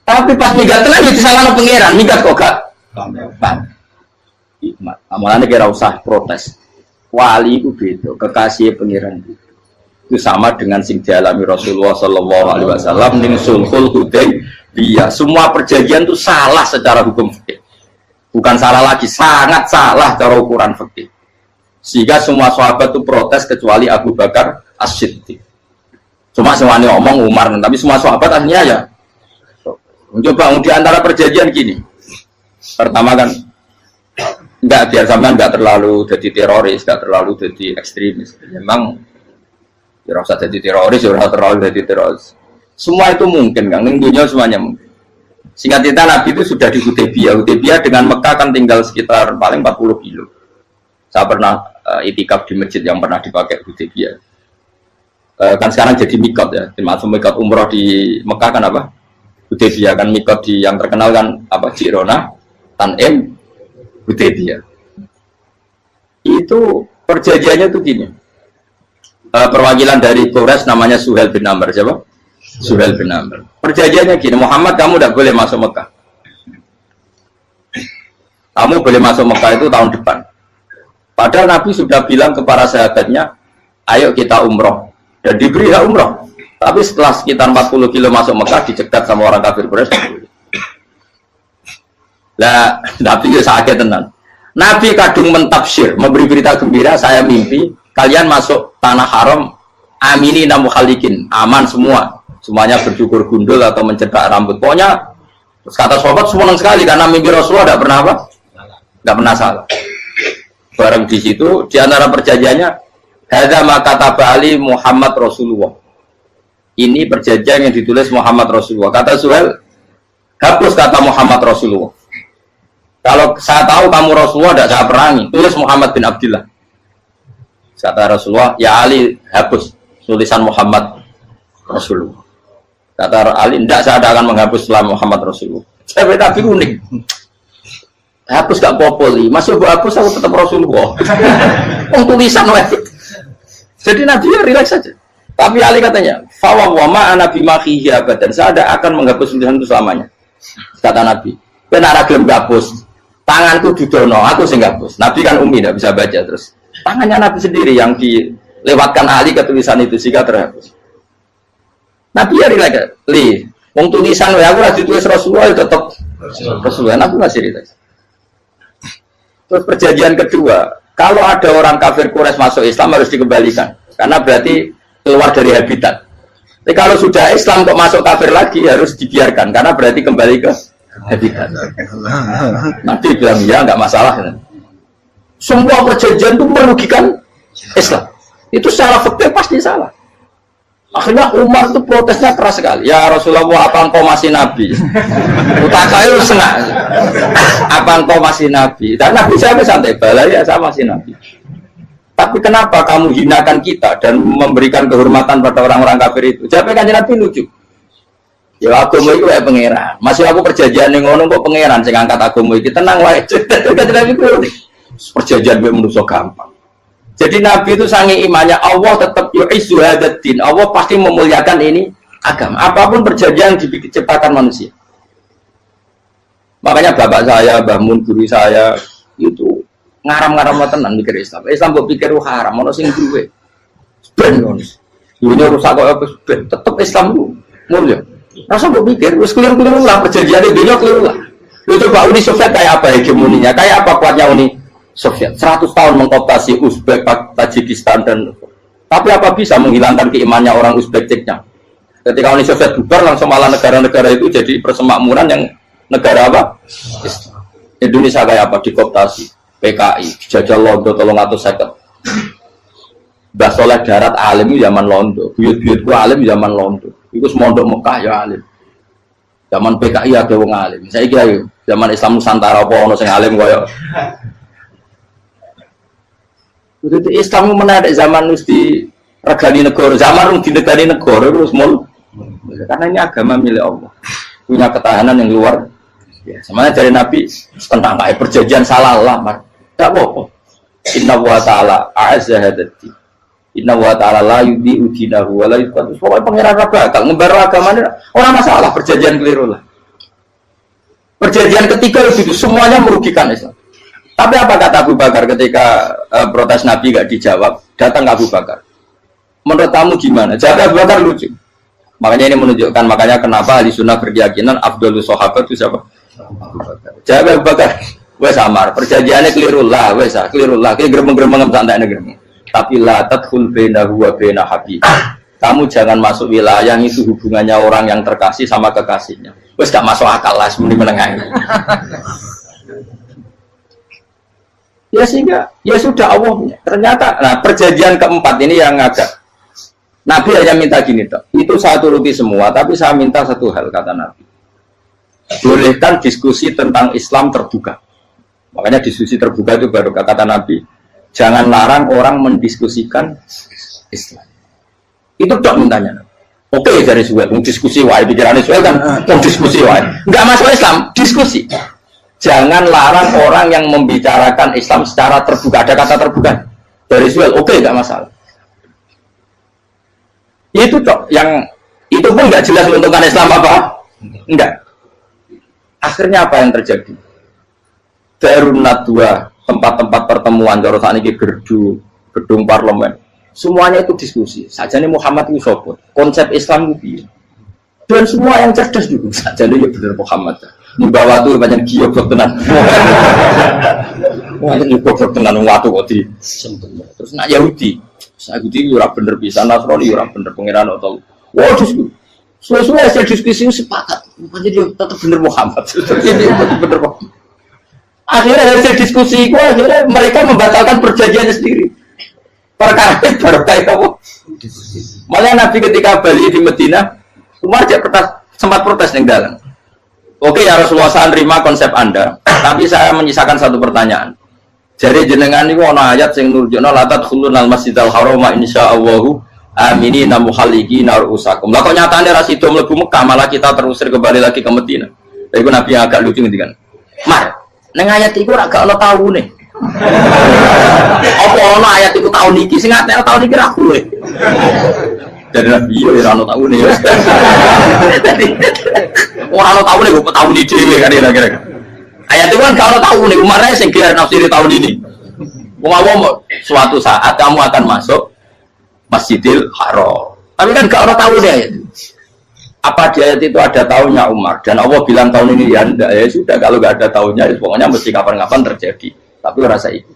Tapi pas minggat tenan iki salahno pangeran, minggat kok gak paham. Hikmat. Amalane kira usah protes. Wali itu beda, kekasih pangeran itu sama dengan sing dialami Rasulullah sallallahu alaihi wasallam ning sulhul Hudaybiyah. Semua perjanjian itu salah secara hukum fikih. Bukan salah lagi, sangat salah cara ukuran fikih. Sehingga semua sahabat itu protes kecuali Abu Bakar As-Siddiq. Cuma semuanya ngomong Umar, tapi semua sahabat akhirnya ya mencoba di antara perjanjian gini. Pertama kan enggak biar sampean enggak terlalu jadi teroris, enggak terlalu jadi ekstremis. Memang ya usah jadi teroris, ya terlalu jadi teroris. Semua itu mungkin kan, dunia semuanya mungkin. Singkat cerita Nabi itu sudah di Hudaybiyah. Hudaybiyah dengan Mekah kan tinggal sekitar paling 40 kilo. Saya pernah itikaf di masjid yang pernah dipakai Hudaybiyah. Kan sekarang jadi mikot ya, termasuk mikot umroh di Mekah kan apa? Hudaybiyah kan mikot di yang terkenal kan apa? Jirona, Tanim, Hudaybiyah. Itu perjanjiannya tuh gini. Perwakilan dari Quraisy namanya Suhail bin Amr, siapa? Suhail bin Amr. Perjanjiannya gini, Muhammad kamu tidak boleh masuk Mekah. Kamu boleh masuk Mekah itu tahun depan. Padahal Nabi sudah bilang kepada sahabatnya, ayo kita umroh. Dan diberi hak umroh. Tapi setelah sekitar 40 kilo masuk Mekah, dicegat sama orang kafir Quraisy. Lah, Nabi itu sakit tenan. Nabi kadung mentafsir, memberi berita gembira, saya mimpi kalian masuk tanah haram, aminina mukhalikin, aman semua. Semuanya bercukur gundul atau mencetak rambut. Pokoknya, kata sahabat senang sekali karena mimpi Rasulullah tidak pernah apa? Tidak pernah salah. Bareng di situ, di antara perjanjiannya, hadza ma kataba ali Muhammad Rasulullah. Ini perjanjian yang ditulis Muhammad Rasulullah. Kata Suhail, hapus kata Muhammad Rasulullah. Kalau saya tahu kamu Rasulullah tidak saya perangi, tulis Muhammad bin Abdullah. Kata Rasulullah, ya Ali hapus tulisan Muhammad Rasulullah. Kata Ali, tidak saya akan menghapus setelah Muhammad Rasulullah. Saya tapi unik. Hapus gak popoli, masih hapus aku tetap Rasulullah. Tulisan wajib. Jadi Nabi ya relax saja. Tapi Ali katanya, fawwama ana bimakhihi abadan. Saya tidak akan menghapus tulisan itu selamanya. Kata Nabi, benar gelem hapus. Tanganku didono, aku sing hapus. Nabi kan umi tidak bisa baca terus. Tangannya Nabi sendiri yang dilewatkan Ali ke tulisan itu sehingga terhapus. Nabi ya relax. Li, wong tulisan wae aku ora ditulis Rasulullah ya tetap Rasulullah. Nabi masih relax. Terus perjanjian kedua, kalau ada orang kafir Quraisy masuk Islam harus dikembalikan, karena berarti keluar dari habitat. Tapi kalau sudah Islam kok masuk kafir lagi harus dibiarkan, karena berarti kembali ke habitat. Nanti bilang ya nggak masalah. Semua perjanjian itu merugikan Islam. Itu secara fikih pasti salah. Akhirnya Umar itu protesnya keras sekali. Ya Rasulullah, apa engkau masih nabi? Utakail senang. Apa engkau masih nabi? Dan Nabi saya santai balai ya saya masih nabi. Tapi kenapa kamu hinakan kita dan memberikan kehormatan pada orang-orang kafir itu? Jawabnya kan Nabi lucu. Ya agama itu kayak pangeran. Masih aku perjanjian yang ngono kok pangeran sing angkat agama iki tenang wae. Kan Nabi ku perjanjian gue manusia gampang. Jadi Nabi itu sangi imannya Allah tetap yu'izzu hadzal-din. Allah pasti memuliakan ini agama. Apapun perjanjian yang diciptakan manusia. Makanya bapak saya, Mbah Mun, guru saya itu ngaram-ngaram tenan mikir Islam. Islam mbok pikir haram, ono sing duwe. Ben ngono. Dunya rusak kok apa ben tetep Islam ku mulya. Rasa mbok pikir wis keliru-keliru lah perjanjiane dunya keliru lah. Lu coba Uni Soviet kayak apa hegemoninya? Kayak apa kuatnya Uni Soviet? 100 tahun mengkooptasi Uzbek, Tajikistan dan tapi apa bisa menghilangkan keimannya orang Uzbek Ceknya? Ketika Uni Soviet bubar langsung malah negara-negara itu jadi persemakmuran yang negara apa? Indonesia kayak apa? Dikooptasi PKI, dijajah Londo 350. Mbah Soleh Darat alim itu zaman Londo, buyut-buyutku alim zaman Londo. Iku semondok Mekah ya alim. Zaman PKI ada wong alim. Saya kira zaman Islam Nusantara apa ono sing alim koyo. Itu Islam menarik zaman wis di regani negara, zaman di negani negara terus mul. Karena ini agama milik Allah. Punya ketahanan yang luar biasa. Semuanya dari Nabi tentang kayak perjanjian salah lah, tak apa-apa. Inna wa ta'ala a'azza hadati. Inna wa ta'ala la yudhi'u dinahu wa la yudhi'u. Pokoknya pengiran bakal ngebaru agamanya orang masalah perjanjian keliru lah. Perjanjian ketiga itu semuanya merugikan Islam. Tapi apa kata Abu Bakar ketika protes Nabi gak dijawab? Datang Abu Bakar. Menurut kamu gimana? Jawab Abu Bakar lucu. Makanya ini menunjukkan makanya kenapa ahli sunnah berkeyakinan Abdullah sahabat itu siapa? Abu Bakar. Jawab Abu Bakar. Wes samar, perjanjiannya keliru lah, wes keliru lah. Kayak geremeng-geremeng santai negeri. Tapi la tadkhul bainahu wa baina habib. Kamu jangan masuk wilayah itu hubungannya orang yang terkasih sama kekasihnya. Wes gak masuk akal lah semuanya menengah. Ya sehingga ya sudah Allah punya. Ternyata nah perjanjian keempat ini yang agak Nabi hanya minta gini toh. Itu saya turuti semua, tapi saya minta satu hal kata Nabi. Bolehkan diskusi tentang Islam terbuka. Makanya diskusi terbuka itu baru kata Nabi. Jangan larang orang mendiskusikan Islam. Itu dok mintanya. Oke dari Suel, diskusi wae pikirannya Suel kan, diskusi wae. Enggak masuk Islam, diskusi. Jangan larang orang yang membicarakan Islam secara terbuka. Ada kata terbuka dari Suel, oke enggak masalah. Itu dok, yang itu pun enggak jelas menentukan Islam apa? Enggak. Akhirnya apa yang terjadi? Darun Nadwa, tempat-tempat pertemuan, cara saat ini gedung parlemen, semuanya itu diskusi. Sajane Muhammad itu sopot, konsep Islam itu, dan semua yang cerdas juga. Sajane ya benar Muhammad. Membawa tuh banyak giok tenan. Banyak giok tenan waktu kok di. Terus nak Yahudi, Yahudi ora bener bisa, Nasrani ora bener pengiran atau. Wah diskusi. Sesuai hasil diskusi sepakat, jadi tetap bener Muhammad. Jadi tetap bener Muhammad. Akhirnya hasil diskusi itu akhirnya mereka membatalkan perjanjiannya sendiri. Perkara baru kayak apa? Malah Nabi ketika balik di Medina, Umar sempat protes yang dalam. Oke ya Rasulullah, saya terima konsep Anda, tapi saya menyisakan satu pertanyaan. Jadi jenengan itu ada ayat yang nurjuna la tadkhulun al masjidal harama insyaallahu aminina muhalliqina ru'usakum. Lah kok nyatane ra sida mlebu Mekah, malah kita terusir kembali lagi ke Medina. Iku Nabi yang agak lucu ngendikan. Mar, ning ayat iku ora gak ono taune. Apa ono ayat iku tahun iki sing ngatene tahun iki ra kuwe. Jadi Nabi yo ora ono taune ya. Ora ono taune kok tahun iki dhewe kan kira-kira. Ayat itu kan kalau tahu nih kemarin sing kira nafsiri tahun ini. Mau suatu saat kamu akan masuk Masjidil Haram. Tapi kan gak orang tahu deh ayat. Apa di ayat itu ada tahunnya Umar dan Allah bilang tahun ini ya enggak, ya sudah kalau gak ada tahunnya ya pokoknya mesti kapan-kapan terjadi. Tapi rasa itu.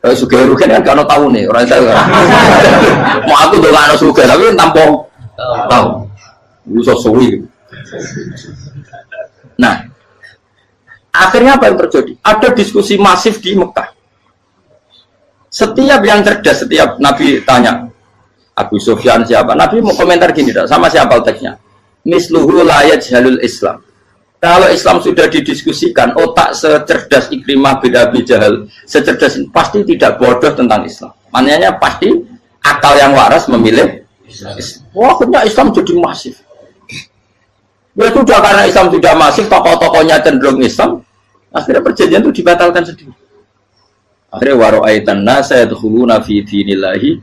Kalau suka rugen kan gak ada tahu nih orang saya. Mau aku tuh gak ada suka tapi tampung tahu. Bisa suwi. Nah, akhirnya apa yang terjadi? Ada diskusi masif di Mekah. Setiap yang cerdas, setiap Nabi tanya Abu Sufyan siapa? Nabi mau komentar gini, sama siapa teksnya? Misluhu la yajhalul Islam. Kalau Islam sudah didiskusikan, otak secerdas Ikrimah bin Abi Jahal, secerdas pasti tidak bodoh tentang Islam. Maknanya pasti akal yang waras memilih Islam. Wah, akhirnya Islam jadi masif. Ya sudah karena Islam sudah masif, tokoh-tokohnya cenderung Islam, akhirnya perjanjian itu dibatalkan sendiri. Akhirnya waro'aitan nasa yadkhuluna fi dinillahi